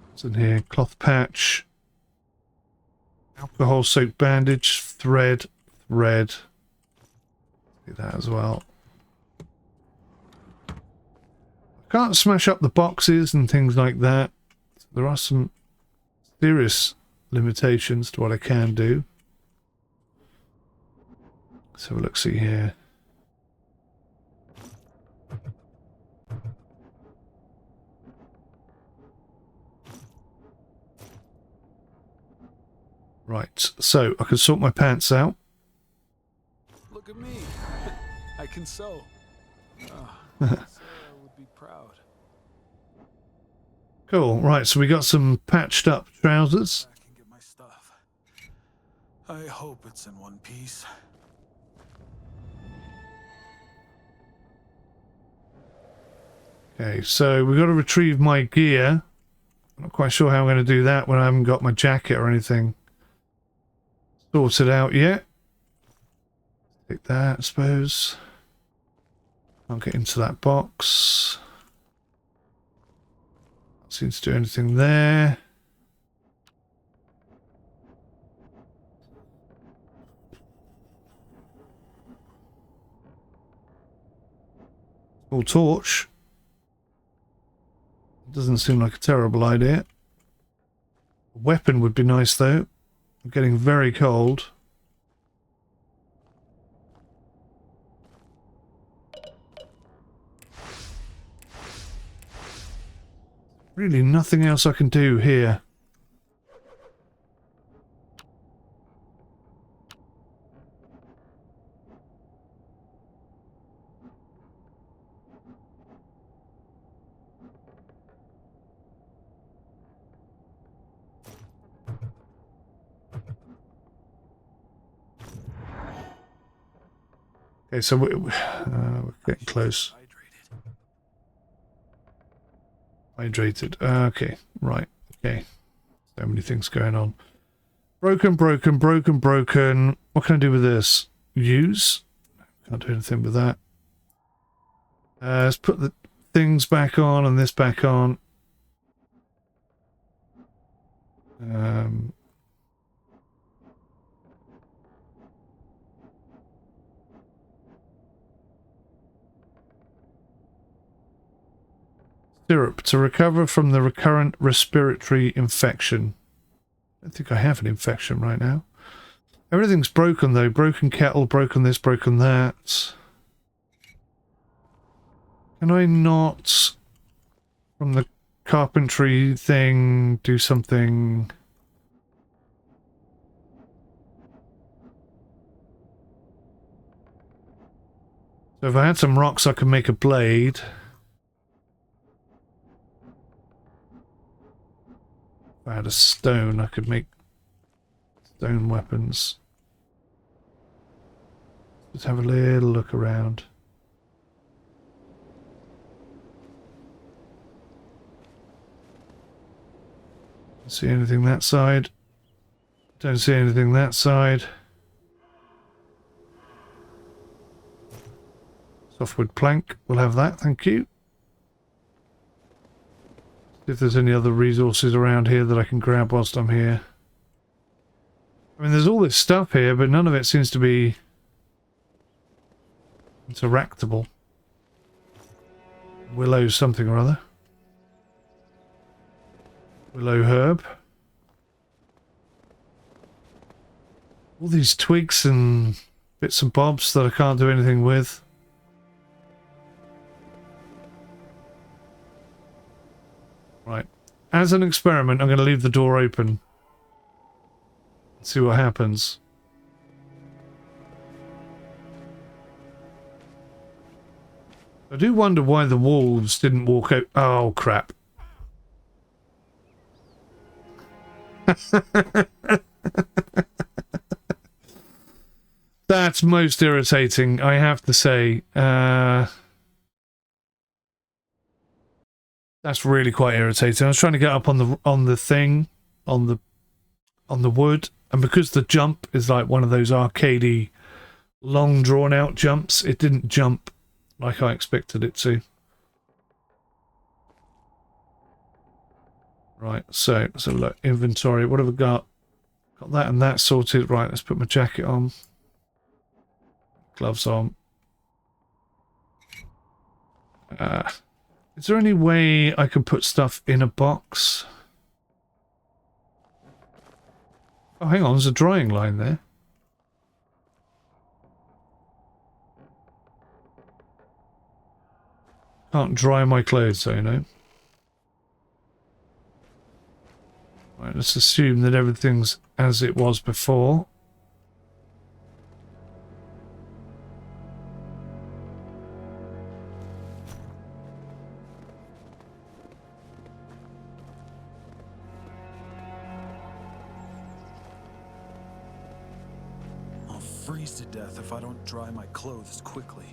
What's in here? Cloth patch, alcohol soaked bandage, thread. Do that as well. I can't smash up the boxes and things like that. There are some serious limitations to what I can do. Let's have a look, see here. Right, so I can sort my pants out. Look at me. I can sew. Sarah would be proud. Cool, right, so we got some patched up trousers. I can get my stuff. I hope it's in one piece. Okay, so we've got to retrieve my gear. I'm not quite sure how I'm going to do that when I haven't got my jacket or anything sorted out yet. Take that, I suppose. I'll get into that box. Not seem to do anything there. Small torch. Doesn't seem like a terrible idea. A weapon would be nice though. I'm getting very cold. Really nothing else I can do here. Okay, so we're getting close. Hydrated. Okay, right. Okay. So many things going on. Broken. What can I do with this? Use? Can't do anything with that. Let's put the things back on and this back on. Syrup to recover from the recurrent respiratory infection. I don't think I have an infection right now. Everything's broken though. Broken kettle, broken this, broken that. Can I not, from the carpentry thing, do something? So if I had some rocks, I could make a blade. If I had a stone, I could make stone weapons. Let's have a little look around. Don't see anything that side. Don't see anything that side. Softwood plank, we'll have that, thank you. See if there's any other resources around here that I can grab whilst I'm here. I mean, there's all this stuff here, but none of it seems to be interactable. Willow something or other. Willow herb. All these twigs and bits and bobs that I can't do anything with. Right. As an experiment, I'm going to leave the door open. See what happens. I do wonder why the wolves didn't walk out. Oh, crap. That's most irritating, I have to say. That's really quite irritating. I was trying to get up on the thing, on the wood, and because the jump is like one of those arcadey, long drawn out jumps, it didn't jump like I expected it to. Right, so look, inventory, what have we got? Got that and that sorted. Right, let's put my jacket on. Gloves on. Is there any way I can put stuff in a box? Oh, hang on, there's a drying line there. Can't dry my clothes, so you know. Right, let's assume that everything's as it was before. I'll freeze to death if I don't dry my clothes quickly.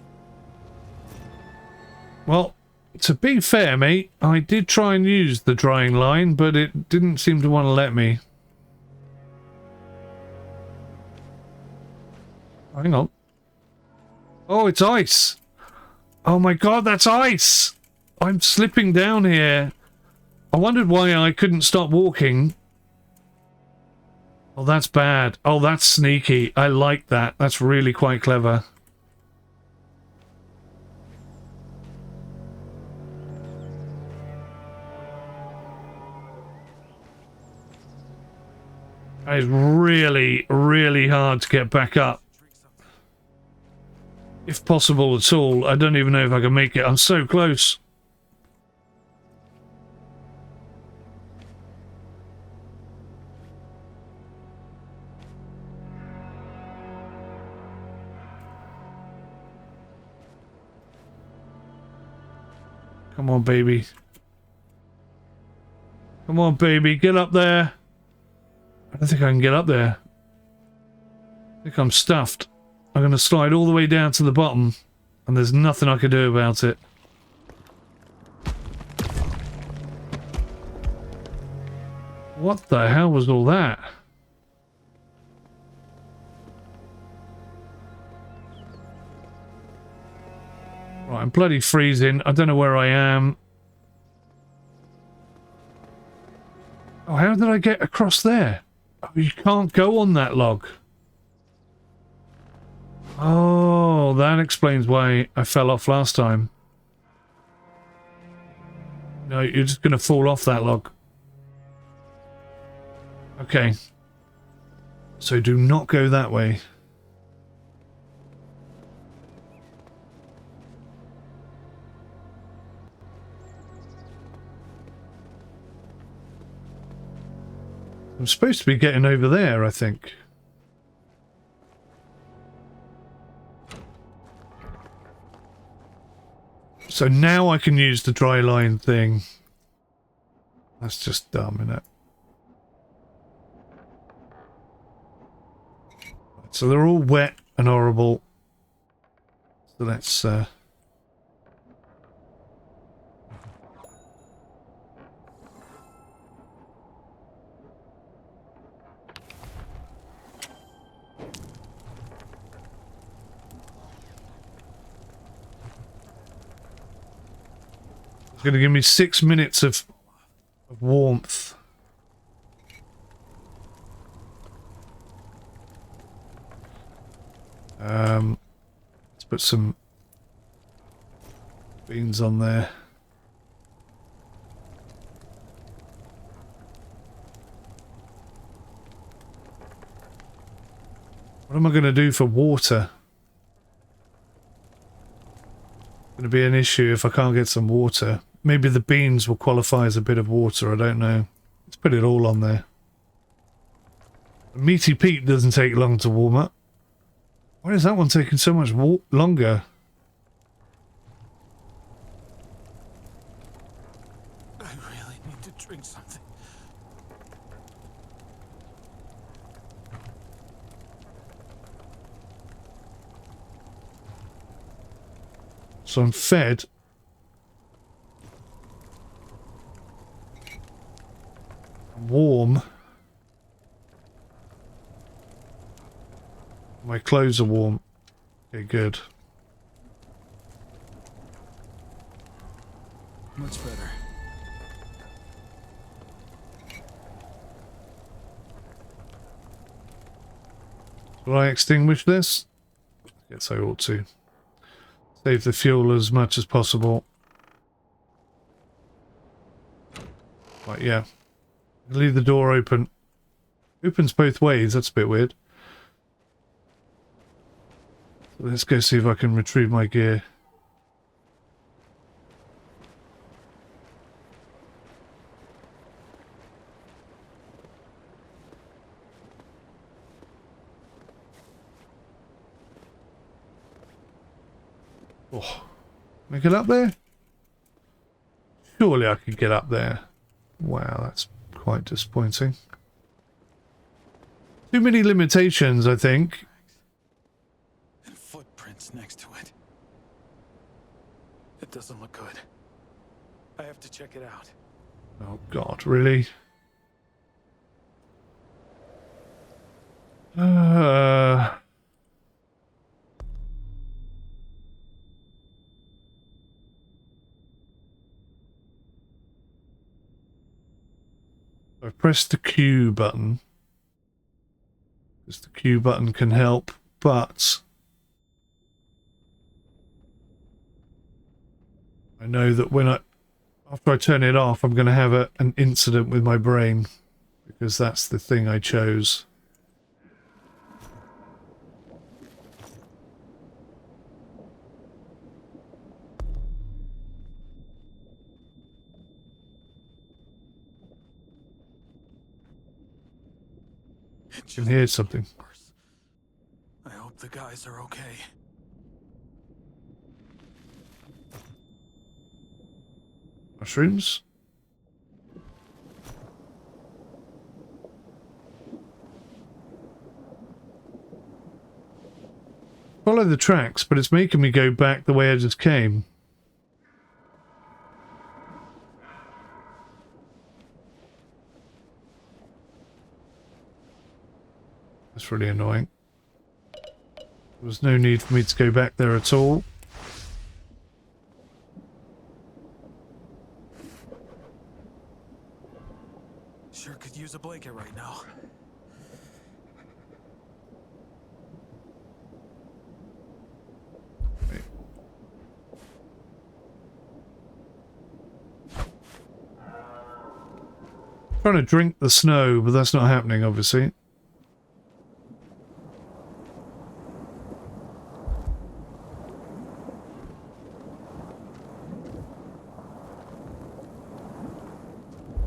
Well, to be fair, mate, I did try and use the drying line, but it didn't seem to want to let me. Hang on. Oh, it's ice. Oh my god, that's ice. I'm slipping down here. I wondered why I couldn't stop walking. Oh, that's bad. Oh, that's sneaky. I like that. That's really quite clever. It's really, really hard to get back up. If possible at all. I don't even know if I can make it. I'm so close. Come on, baby. Come on, baby. Get up there. I don't think I can get up there. I think I'm stuffed. I'm going to slide all the way down to the bottom, and there's nothing I can do about it. What the hell was all that? Right, I'm bloody freezing. I don't know where I am. Oh, how did I get across there? Oh, you can't go on that log. Oh, that explains why I fell off last time. No, you're just going to fall off that log. Okay. So do not go that way. I'm supposed to be getting over there, I think. So now I can use the dry line thing. That's just dumb, isn't it? So they're all wet and horrible. So let's it's going to give me 6 minutes of warmth. Let's put some beans on there. What am I going to do for water? Going to be an issue if I can't get some water. Maybe the beans will qualify as a bit of water, I don't know. Let's put it all on there. Meaty Pete doesn't take long to warm up. Why is that one taking so much longer? I really need to drink something. So I'm fed. Warm. My clothes are warm. Okay, good. Much better. Will I extinguish this? Yes, I ought to. Save the fuel as much as possible. Right, yeah. Leave the door open. Opens both ways, that's a bit weird. So let's go see if I can retrieve my gear. Oh, can I get up there? Surely I could get up there. Wow, that's quite disappointing. Too many limitations, I think. And footprints next to it. It doesn't look good. I have to check it out. Oh God, really? I've pressed the Q button. Because the Q button can help, but I know that after I turn it off, I'm going to have an incident with my brain. Because that's the thing I chose. I can hear something. I hope the guys are okay. Mushrooms? Follow the tracks, but it's making me go back the way I just came. That's really annoying. There was no need for me to go back there at all. Sure could use a blanket right now. Wait. Trying to drink the snow, but that's not happening, obviously.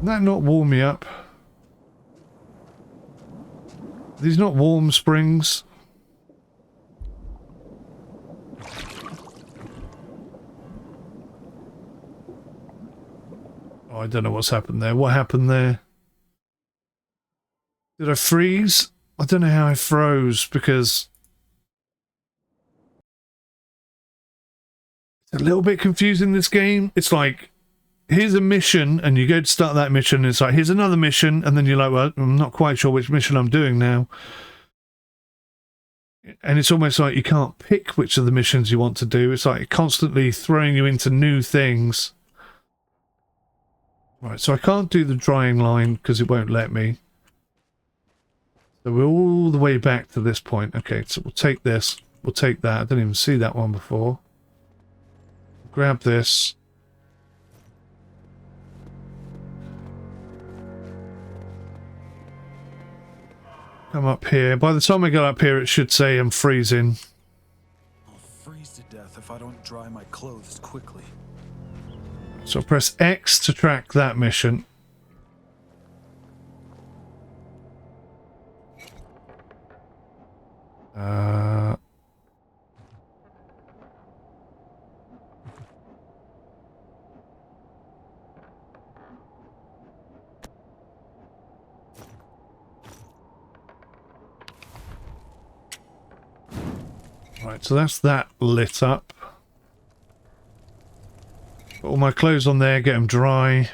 That not warm me up? These not warm springs? Oh, I don't know what's happened there. What happened there? Did I freeze? I don't know how I froze because it's a little bit confusing, this game. It's like, here's a mission and you go to start that mission and it's like, here's another mission, and then you're like, well, I'm not quite sure which mission I'm doing now. And it's almost like you can't pick which of the missions you want to do. It's like constantly throwing you into new things. Right, so I can't do the drying line because it won't let me. So we're all the way back to this point. Okay, so we'll take this. We'll take that. I didn't even see that one before. Grab this. Come up here. By the time I get up here, it should say I'm freezing. I'll freeze to death if I don't dry my clothes quickly. So I'll press X to track that mission. Right, so that's that lit up. Put all my clothes on there, get them dry.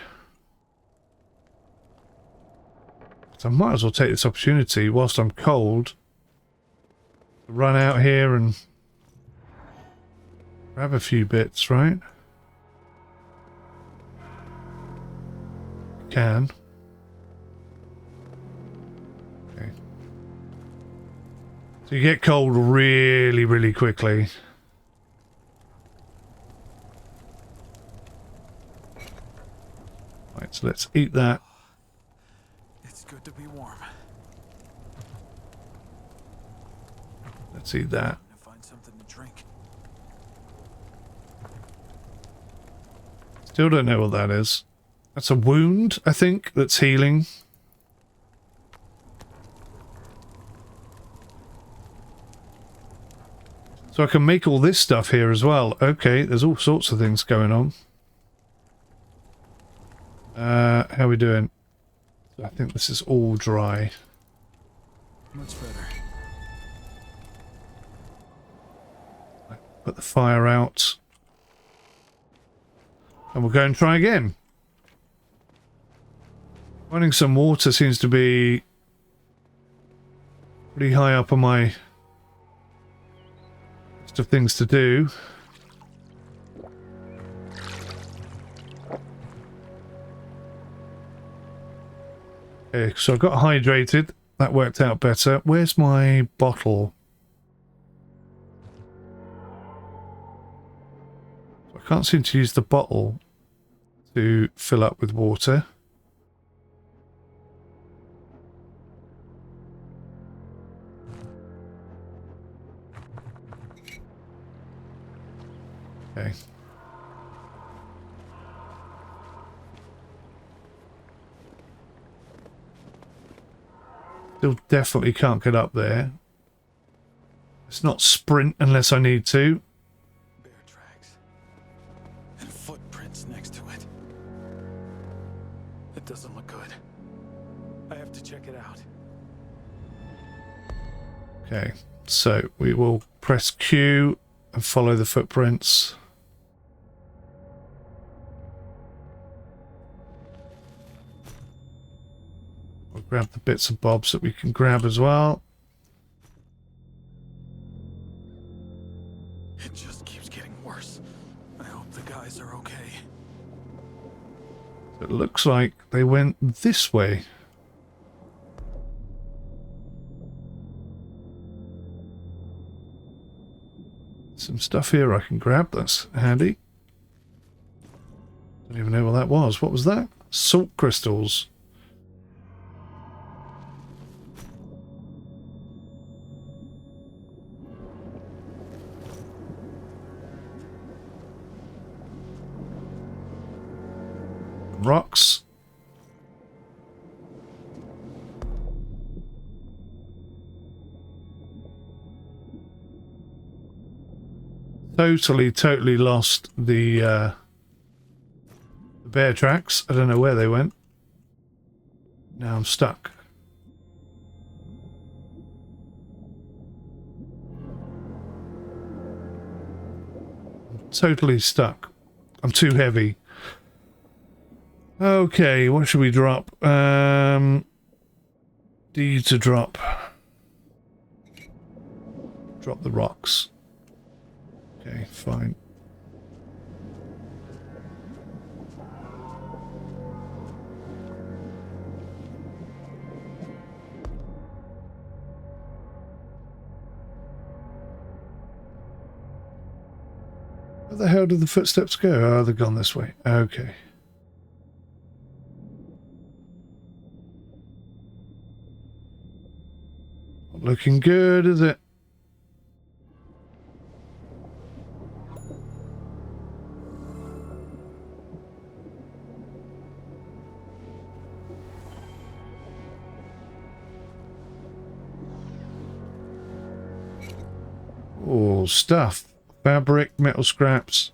So I might as well take this opportunity whilst I'm cold. Run out here and grab a few bits, right? Can. Okay. So you get cold really, really quickly. Right, so let's eat that. It's good to be warm. Let's eat that. Find something to drink. Still don't know what that is. That's a wound, I think, that's healing. So I can make all this stuff here as well. Okay, there's all sorts of things going on. How are we doing? I think this is all dry. Much better. Put the fire out. And we'll go and try again. Finding some water seems to be pretty high up on my list of things to do. Okay, so I got hydrated. That worked out better. Where's my bottle? I can't seem to use the bottle to fill up with water. Okay. Still definitely can't get up there. It's not sprint unless I need to. Bear tracks. And footprints next to it. It doesn't look good. I have to check it out. Okay, so we will press Q and follow the footprints. We'll grab the bits and bobs that we can grab as well. It just keeps getting worse. I hope the guys are okay. It looks like they went this way. Some stuff here I can grab, that's handy. Don't even know what that was. What was that? Salt crystals. Rocks. Totally lost the bear tracks. I don't know where they went. Now I'm stuck. I'm totally stuck. I'm too heavy. Okay, what should we drop? D to drop. Drop the rocks. Okay, fine. Where the hell did the footsteps go? Oh, they've gone this way. Okay. Not looking good, is it? Oh, stuff. Fabric, metal scraps.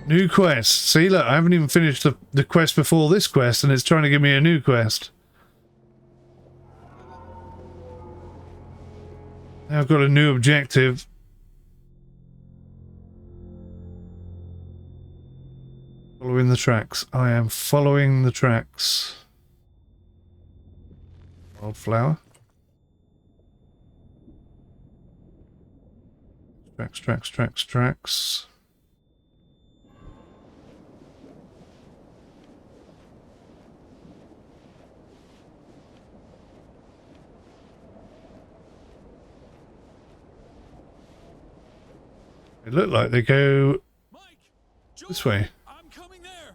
New quest. See, look, I haven't even finished the quest before this quest, and it's trying to give me a new quest. Now I've got a new objective. Following the tracks. I am following the tracks. Wildflower. Tracks. They look like they go Mike, Joel, this way. I'm coming there.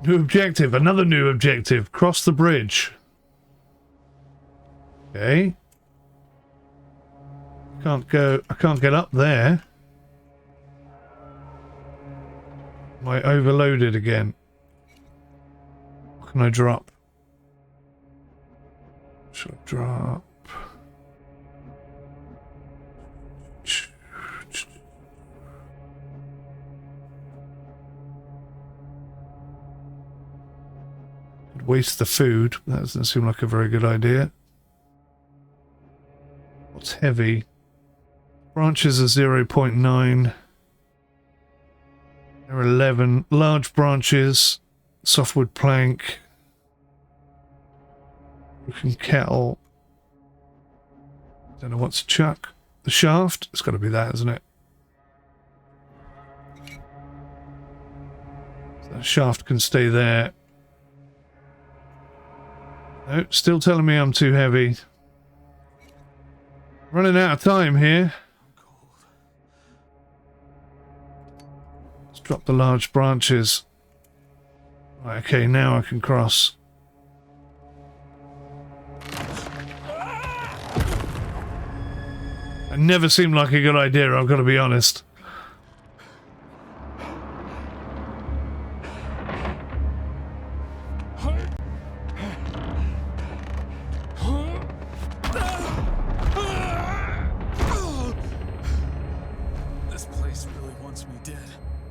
New objective, another new objective. Cross the bridge. Okay. I can't get up there. Am I overloaded again? What can I drop? Should I drop? Waste the food. That doesn't seem like a very good idea. What's heavy? Branches are 0.9. There are 11. Large branches. Softwood plank. Broken kettle. Don't know what to chuck. The shaft? It's got to be that, isn't it? So that shaft can stay there. No, still telling me I'm too heavy. Running out of time here. Let's drop the large branches. Right, okay, now I can cross. It never seemed like a good idea, I've got to be honest.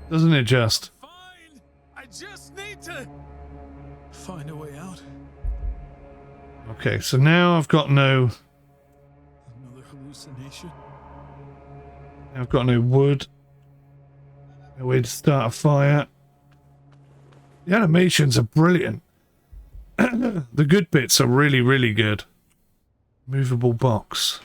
Doesn't it just? Fine. I just need to find a way out. Okay, so now I've got no... Another hallucination. I've got no wood. No way to start a fire. The animations are brilliant. The good bits are really, really good. Movable box.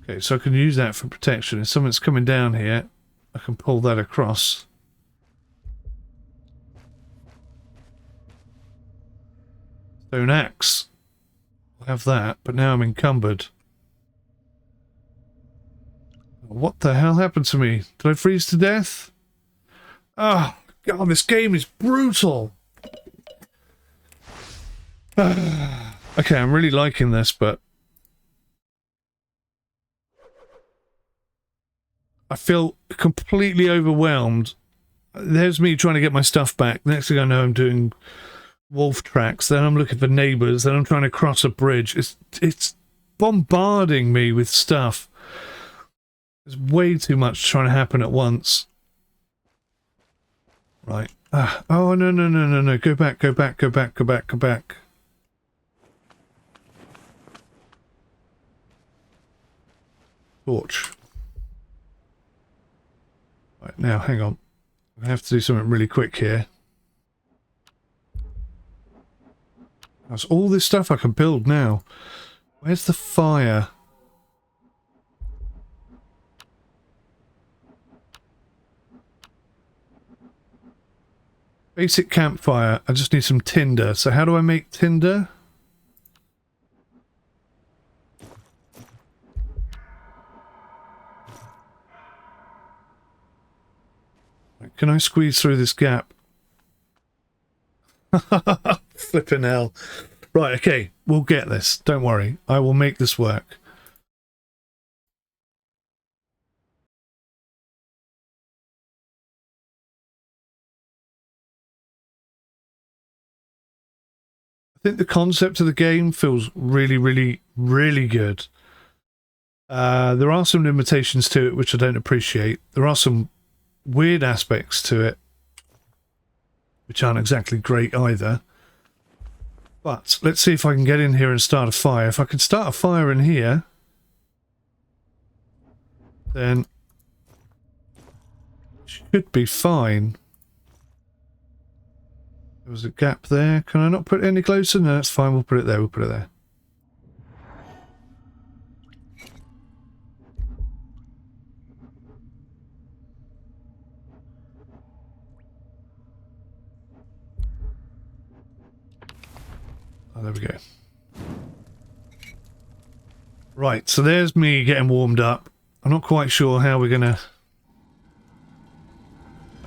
Okay, so I can use that for protection. If something's coming down here, I can pull that across. Stone axe. I'll have that, but now I'm encumbered. What the hell happened to me? Did I freeze to death? Oh, God, this game is brutal. Okay, I'm really liking this, but I feel completely overwhelmed. There's me trying to get my stuff back. Next thing I know, I'm doing wolf tracks. Then I'm looking for neighbors. Then I'm trying to cross a bridge. It's bombarding me with stuff. There's way too much trying to happen at once. Right. Oh, no, no, no, no, no. Go back, go back, go back, go back, go back. Torch. Right, now, hang on. I have to do something really quick here. That's all this stuff I can build now. Where's the fire? Basic campfire. I just need some tinder. So how do I make tinder? Can I squeeze through this gap? Flipping hell. Right, okay. We'll get this. Don't worry. I will make this work. I think the concept of the game feels really, really, really good. There are some limitations to it which I don't appreciate. There are some weird aspects to it which aren't exactly great either. But let's see if I can get in here and start a fire. If I can start a fire in here, then it should be fine. There was a gap there. Can I not put it any closer? No, that's fine. We'll put it there. We'll put it there. Oh, there we go. Right, so there's me getting warmed up. I'm not quite sure how we're gonna...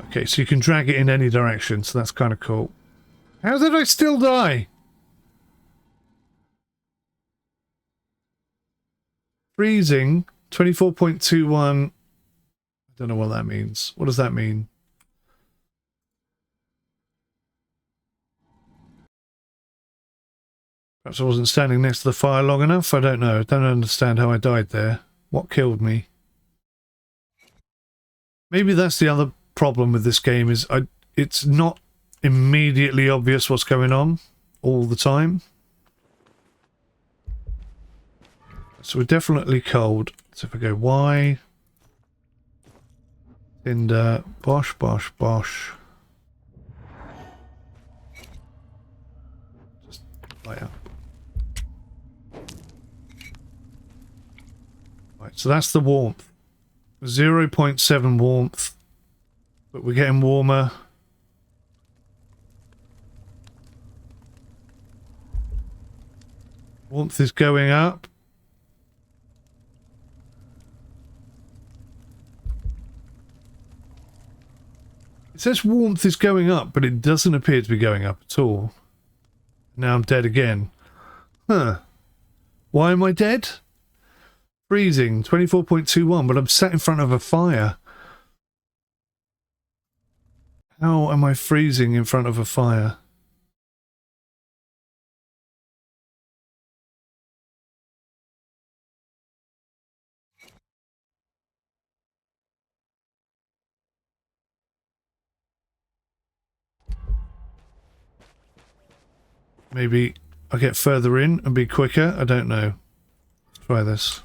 Okay, so you can drag it in any direction, so that's kind of cool. How did I still die? Freezing, 24.21. I don't know what that means. What does that mean? Perhaps I wasn't standing next to the fire long enough. I don't know. I don't understand how I died there. What killed me? Maybe that's the other problem with this game is it's not immediately obvious what's going on all the time. So we're definitely cold. So if I go Y, Tinder, bosh, bosh, bosh. Just light up. Right, so that's the warmth. 0.7 warmth, but we're getting warmer. Warmth is going up. It says warmth is going up, but it doesn't appear to be going up at all. Now I'm dead again. Huh. Why am I dead? Freezing, 24.21, but I'm sat in front of a fire. How am I freezing in front of a fire? Maybe I'll get further in and be quicker. I don't know. Let's try this.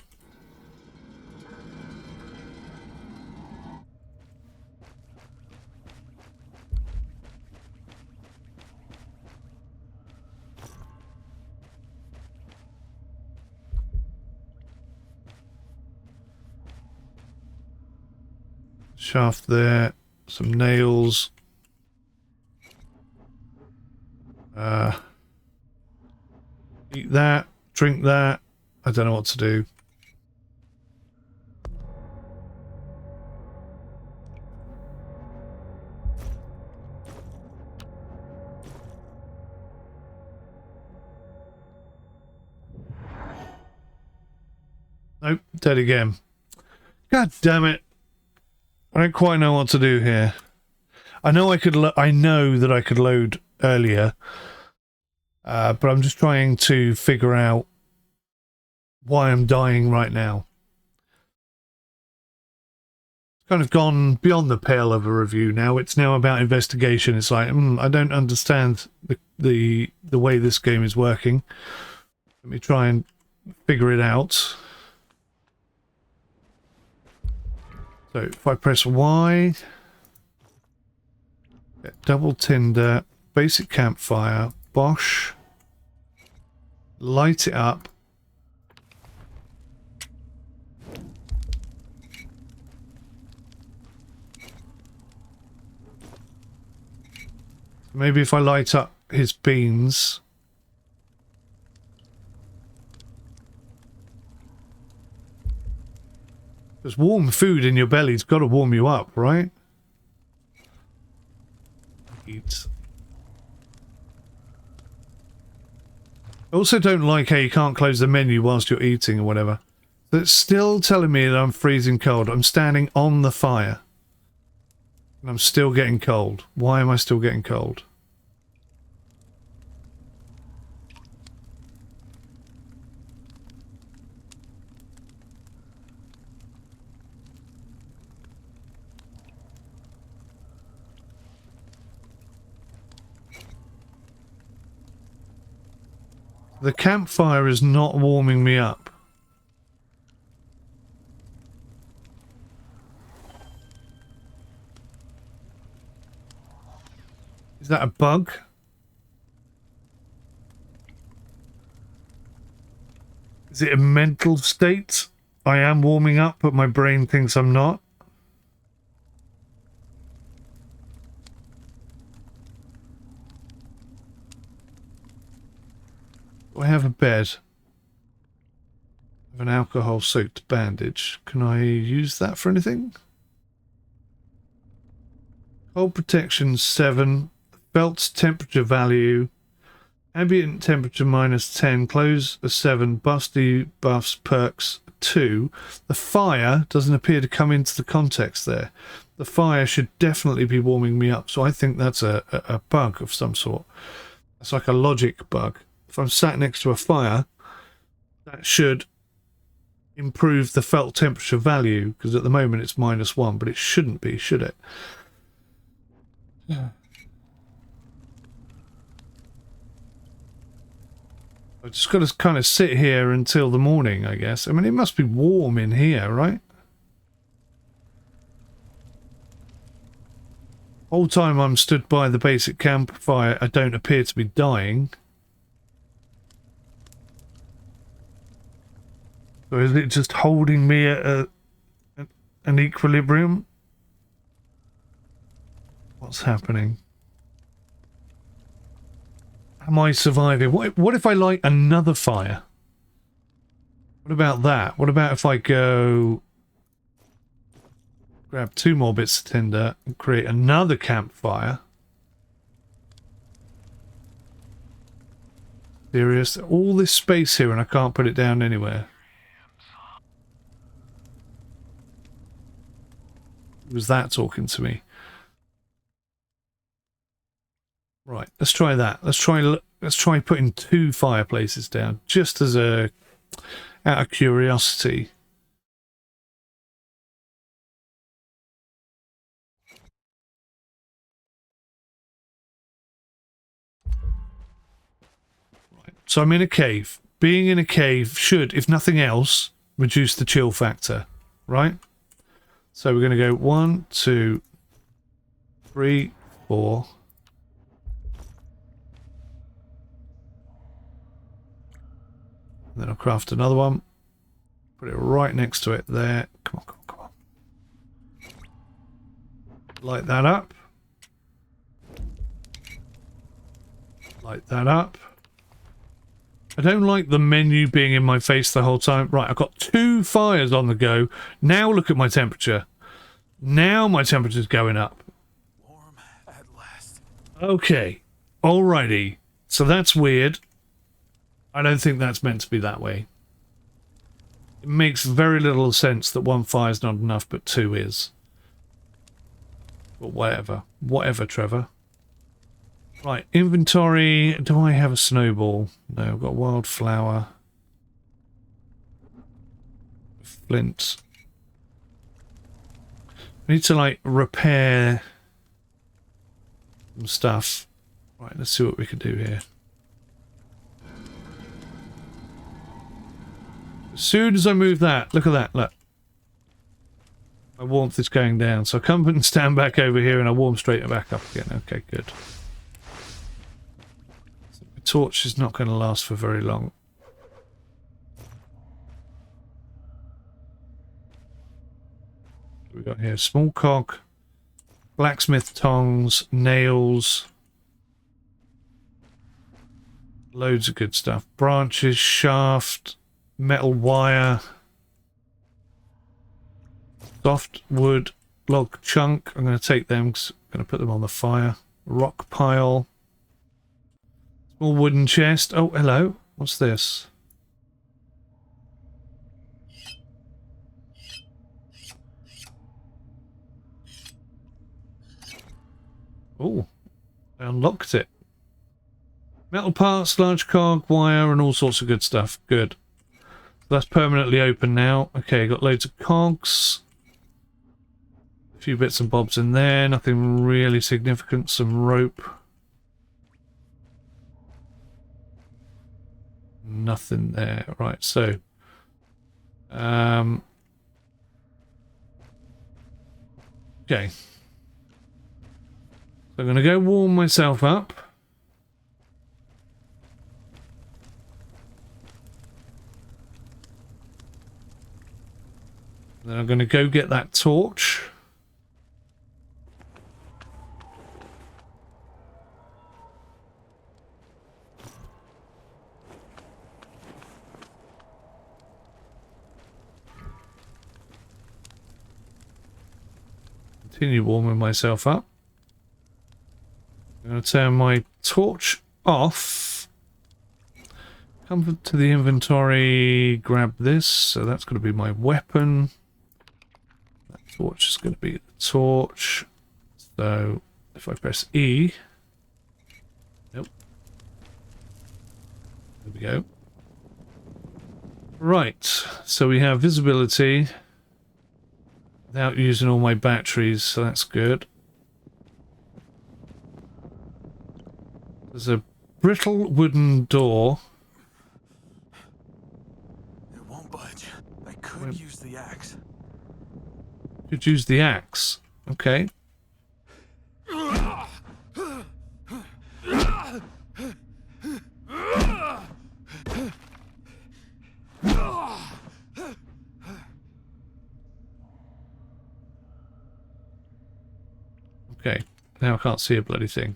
Shaft there. Some nails. Eat that, drink that. I don't know what to do. Nope, dead again. God damn it. I don't quite know what to do here. I know I could. I know that I could load earlier, but I'm just trying to figure out why I'm dying right now. It's kind of gone beyond the pale of a review now. It's now about investigation. It's like I don't understand the way this game is working. Let me try and figure it out. So if I press Y, double tinder, basic campfire, Bosch, light it up. Maybe if I light up his beans. Because warm food in your belly's got to warm you up, right? Eat. I also don't like how you can't close the menu whilst you're eating or whatever. That's still telling me that I'm freezing cold. I'm standing on the fire. And I'm still getting cold. Why am I still getting cold? The campfire is not warming me up. Is that a bug? Is it a mental state? I am warming up, but my brain thinks I'm not. I have a bed. I have an alcohol-soaked bandage. Can I use that for anything? Cold protection 7. Felt temperature value. Ambient temperature -10. Clothes a 7. Busty buffs perks 2. The fire doesn't appear to come into the context there. The fire should definitely be warming me up. So I think that's a bug of some sort. It's like a logic bug. If I'm sat next to a fire, that should improve the felt temperature value, because at the moment it's -1, but it shouldn't be, should it? Yeah. I've just got to kind of sit here until the morning, I guess. I mean, it must be warm in here, right? Whole time I'm stood by the basic campfire, I don't appear to be dying. Or is it just holding me at an equilibrium? What's happening? Am I surviving? What if I light another fire? What about that? What about if I go... grab 2 more bits of tinder and create another campfire? Serious? All this space here and I can't put it down anywhere. Was that talking to me? Right, let's try that. Let's try putting 2 fireplaces down, just as out of curiosity. Right, so I'm in a cave. Being in a cave should, if nothing else, reduce the chill factor, right? So we're going to go 1, 2, 3, 4. And then I'll craft another one. Put it right next to it there. Come on, come on, come on. Light that up. Light that up. I don't like the menu being in my face the whole time. Right, I've got 2 fires on the go. Now look at my temperature. Now my temperature's going up. Warm at last. Okay. Alrighty. So that's weird. I don't think that's meant to be that way. It makes very little sense that 1 fire's not enough, but 2 is. But whatever. Whatever, Trevor. Right, inventory. Do I have a snowball? No, I've got wildflower. Flint. I need to, like, repair some stuff. Right, let's see what we can do here. As soon as I move that, look at that, look. My warmth is going down, so I come and stand back over here and I warm straight back up again. Okay, good. So the torch is not going to last for very long. What we got here? Small cog, blacksmith tongs, nails, loads of good stuff. Branches, shaft, metal wire, soft wood, log chunk. I'm going to take them because I'm going to put them on the fire. Rock pile, small wooden chest. Oh, hello. What's this? Oh, I unlocked it. Metal parts, large cog, wire, and all sorts of good stuff. Good. That's permanently open now. Okay, got loads of cogs. A few bits and bobs in there. Nothing really significant. Some rope. Nothing there. Right, so... okay. So I'm going to go warm myself up. Then I'm going to go get that torch. Continue warming myself up. I'm going to turn my torch off. Come to the inventory, grab this. So that's going to be my weapon. That torch is going to be the torch. So if I press E. Nope. There we go. Right. So we have visibility without using all my batteries. So that's good. There's a brittle wooden door. It won't budge. I could use the axe. Could use the axe. Okay. Okay. Now I can't see a bloody thing.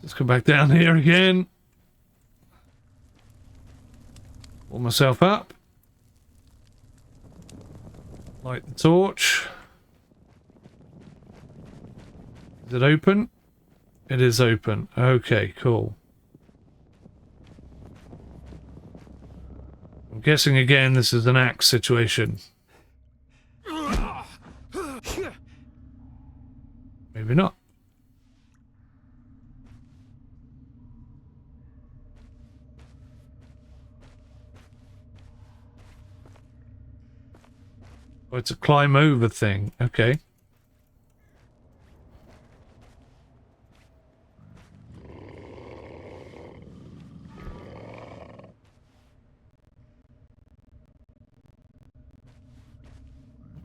Let's come back down here again. Warm myself up. Light the torch. Is it open? It is open. Okay, cool. I'm guessing again this is an axe situation. Maybe not. Oh, it's a climb over thing. Okay.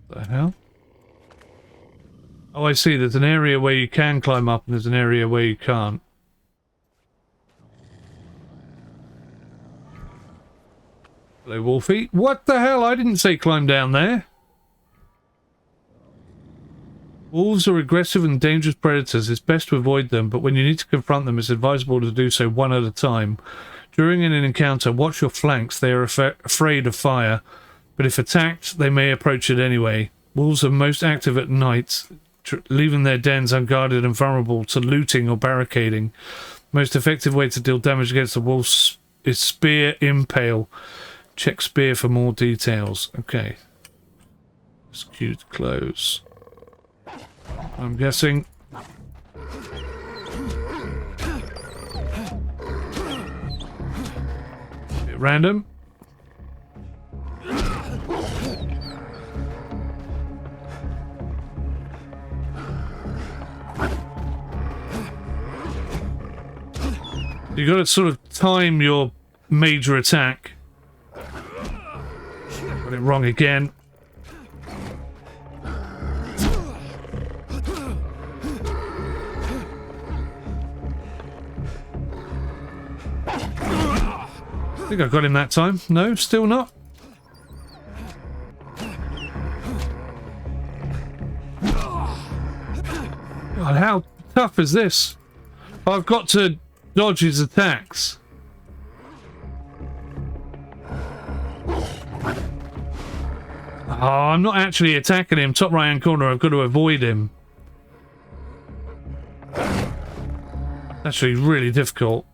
What the hell? Oh, I see. There's an area where you can climb up and there's an area where you can't. Hello, Wolfie. What the hell? I didn't say climb down there. Wolves are aggressive and dangerous predators. It's best to avoid them, but when you need to confront them, it's advisable to do so one at a time. During an encounter, watch your flanks. They are afraid of fire, but if attacked, they may approach it anyway. Wolves are most active at night, leaving their dens unguarded and vulnerable to looting or barricading. Most effective way to deal damage against the wolves is spear impale. Check spear for more details. Okay. Execute close. I'm guessing. Bit random. You got to sort of time your major attack. Got it wrong again. I think I got him that time. No, still not. God, how tough is this? I've got to dodge his attacks. Oh, I'm not actually attacking him. Top right hand corner, I've got to avoid him. Actually, really difficult.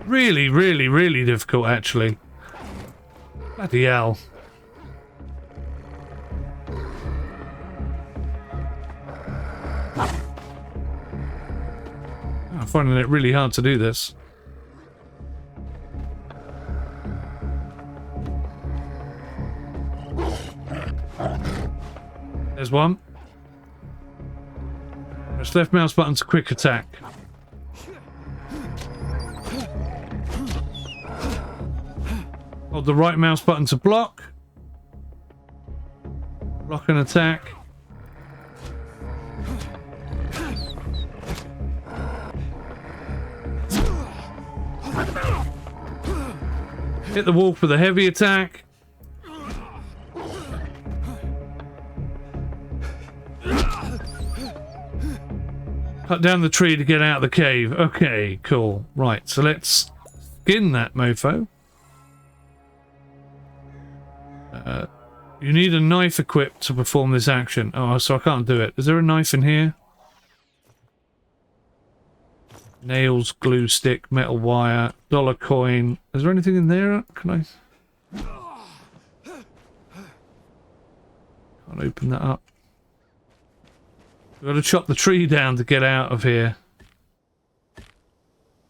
Really, really, really difficult, actually. Bloody hell. I'm finding it really hard to do this. There's one. Press left mouse button to quick attack. Hold the right mouse button to block. Block and attack. Hit the wall for the heavy attack. Cut down the tree to get out of the cave. Okay, cool. Right, so let's skin that mofo. You need a knife equipped to perform this action. Oh, so I can't do it. Is there a knife in here? Nails, glue stick, metal wire, dollar coin. Is there anything in there? Can I? Can't open that up. We've got to chop the tree down to get out of here.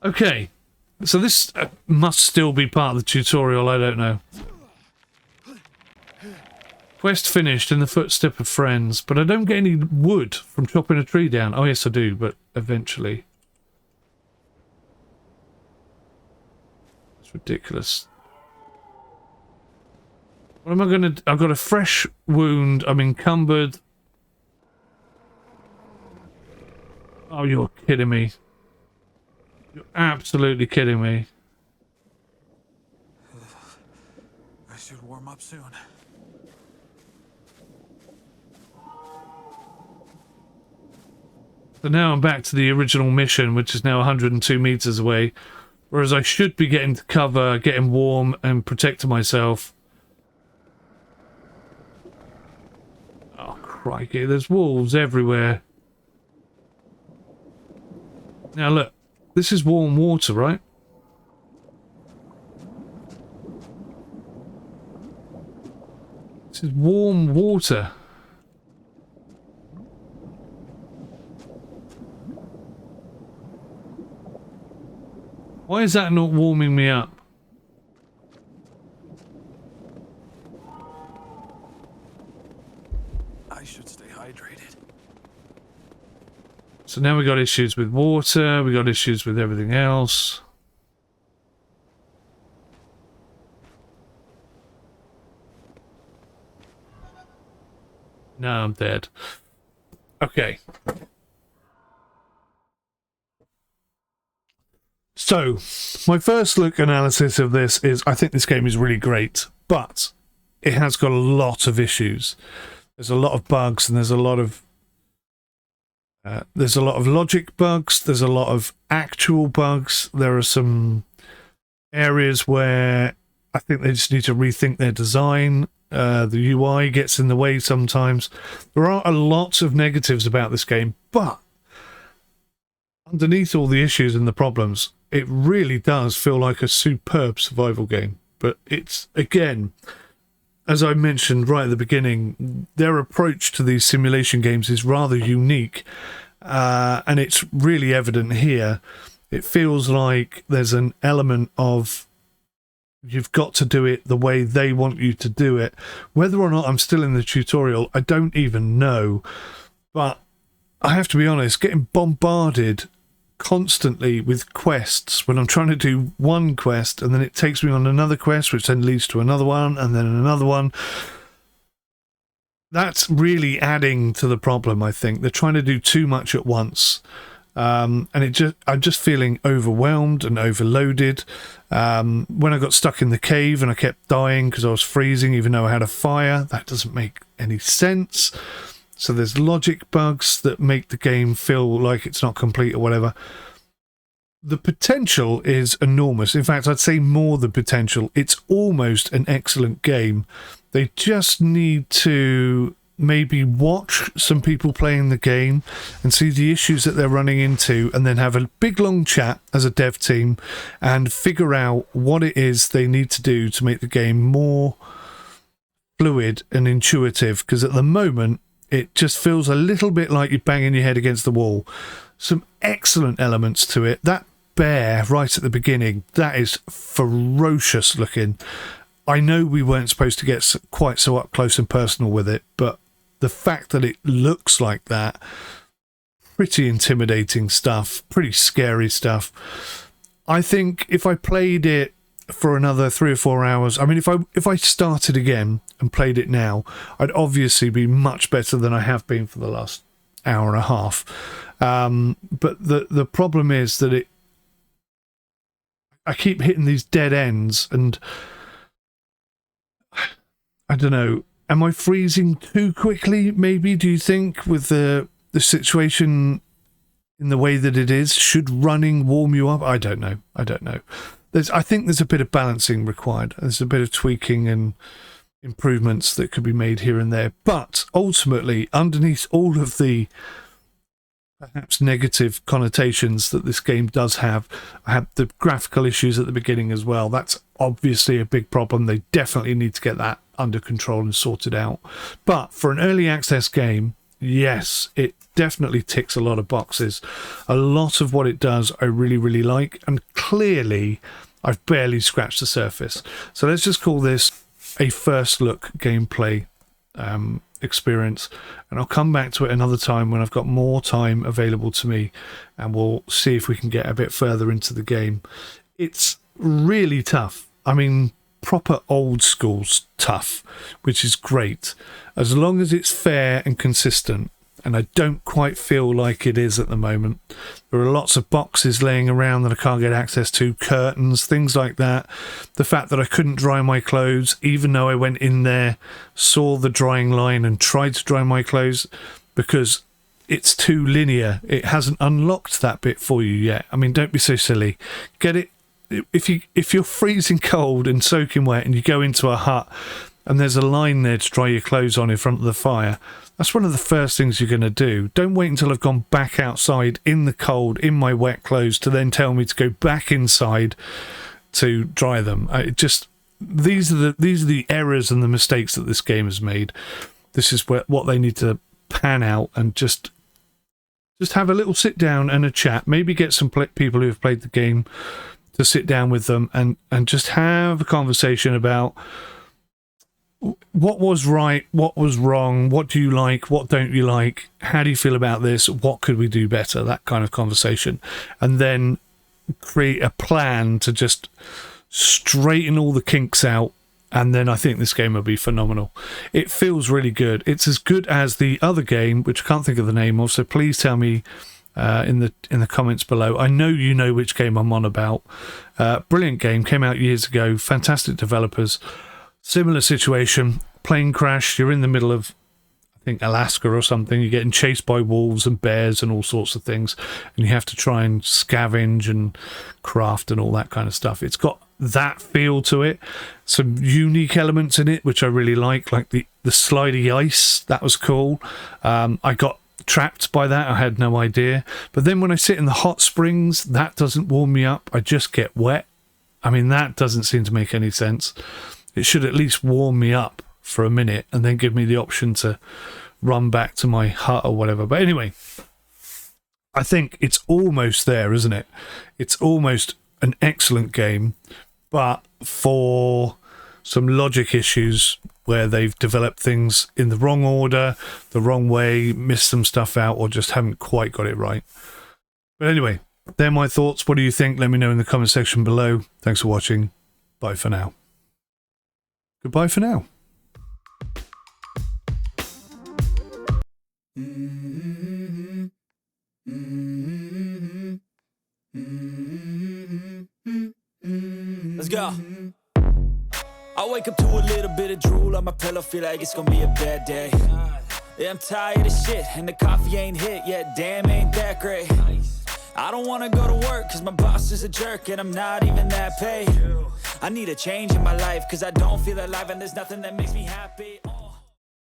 Okay. So this must still be part of the tutorial. I don't know. Quest finished in the footstep of friends, but I don't get any wood from chopping a tree down. Oh yes I do, but eventually. It's ridiculous. What am I gonna do? I've got a fresh wound, I'm encumbered. Oh, you're kidding me. You're absolutely kidding me. I should warm up soon. So now I'm back to the original mission, which is now 102 meters away. Whereas I should be getting to cover, getting warm, and protecting myself. Oh, crikey, there's wolves everywhere. Now look, this is warm water, right? This is warm water. Why is that not warming me up? I should stay hydrated. So now we got issues with water, we got issues with everything else. Now I'm dead. Okay. So, my first look analysis of this is I think this game is really great, but it has got a lot of issues. There's a lot of bugs and there's a lot of logic bugs, there's a lot of actual bugs. There are some areas where I think they just need to rethink their design. The UI gets in the way sometimes. There are a lot of negatives about this game, but underneath all the issues and the problems, it really does feel like a superb survival game. But it's, again, as I mentioned right at the beginning, their approach to these simulation games is rather unique, and it's really evident here. It feels like there's an element of you've got to do it the way they want you to do it. Whether or not I'm still in the tutorial, I don't even know. But I have to be honest, getting bombarded constantly with quests when I'm trying to do one quest and then it takes me on another quest, which then leads to another one and then another one. That's really adding to the problem, I think. They're trying to do too much at once. And I'm just feeling overwhelmed and overloaded. When I got stuck in the cave and I kept dying because I was freezing even though I had a fire, that doesn't make any sense. So there's logic bugs that make the game feel like it's not complete or whatever. The potential is enormous. In fact, I'd say more than potential. It's almost an excellent game. They just need to maybe watch some people playing the game and see the issues that they're running into, and then have a big long chat as a dev team and figure out what it is they need to do to make the game more fluid and intuitive, because at the moment it just feels a little bit like you're banging your head against the wall. Some excellent elements to it. That bear right at the beginning, that is ferocious looking. I know we weren't supposed to get quite so up close and personal with it, but the fact that it looks like that, pretty intimidating stuff, pretty scary stuff. I think if I played it for another 3 or 4 hours, I mean, if I started again and played it now, I'd obviously be much better than I have been for the last hour and a half. But the problem is that I keep hitting these dead ends, and I don't know. Am I freezing too quickly, maybe, do you think, with the situation in the way that it is? Should running warm you up? I don't know. I think there's a bit of balancing required. There's a bit of tweaking and improvements that could be made here and there. But ultimately, underneath all of the perhaps negative connotations that this game does have, I have the graphical issues at the beginning as well. That's obviously a big problem. They definitely need to get that under control and sorted out. But for an early access game, yes, it definitely ticks a lot of boxes. A lot of what it does I really, really like, and clearly I've barely scratched the surface. So let's just call this a first look gameplay experience, and I'll come back to it another time when I've got more time available to me, and we'll see if we can get a bit further into the game. It's really tough. I mean, proper old school tough, which is great, as long as it's fair and consistent, and I don't quite feel like it is at the moment. There are lots of boxes laying around that I can't get access to, curtains, things like that. The fact that I couldn't dry my clothes, even though I went in there, saw the drying line and tried to dry my clothes, because it's too linear. It hasn't unlocked that bit for you yet. I mean, don't be so silly. Get it. If you're freezing cold and soaking wet and you go into a hut and there's a line there to dry your clothes on in front of the fire, that's one of the first things you're going to do. Don't wait until I've gone back outside in the cold, in my wet clothes, to then tell me to go back inside to dry them. These are the errors and the mistakes that this game has made. This is what they need to pan out and just have a little sit down and a chat. Maybe get some people who have played the game to sit down with them and just have a conversation about what was right, what was wrong, what do you like, what don't you like, how do you feel about this, what could we do better, that kind of conversation. And then create a plan to just straighten all the kinks out, and then I think this game will be phenomenal. It feels really good. It's as good as the other game, which I can't think of the name of, so please tell me in the comments below. I know you know which game I'm on about. Brilliant game, came out years ago, fantastic developers. Similar situation, plane crash, you're in the middle of, I think, Alaska or something, you're getting chased by wolves and bears and all sorts of things, and you have to try and scavenge and craft and all that kind of stuff. It's got that feel to it, some unique elements in it which I really like the slidey ice. That was cool. I got trapped by that. I had no idea. But then when I sit in the hot springs, that doesn't warm me up. I just get wet. I mean, that doesn't seem to make any sense. It should at least warm me up for a minute and then give me the option to run back to my hut or whatever. But anyway, I think it's almost there, isn't it? It's almost an excellent game, but for some logic issues where they've developed things in the wrong order, the wrong way, missed some stuff out, or just haven't quite got it right. But anyway, they're my thoughts. What do you think? Let me know in the comment section below. Thanks for watching. Bye for now. Goodbye for now. Let's go. I wake up to a little bit of drool on my pillow, feel like it's gonna be a bad day. Yeah, I'm tired of shit, and the coffee ain't hit yet, damn, ain't that great. I don't wanna go to work, cause my boss is a jerk, and I'm not even that paid. I need a change in my life, cause I don't feel alive, and there's nothing that makes me happy.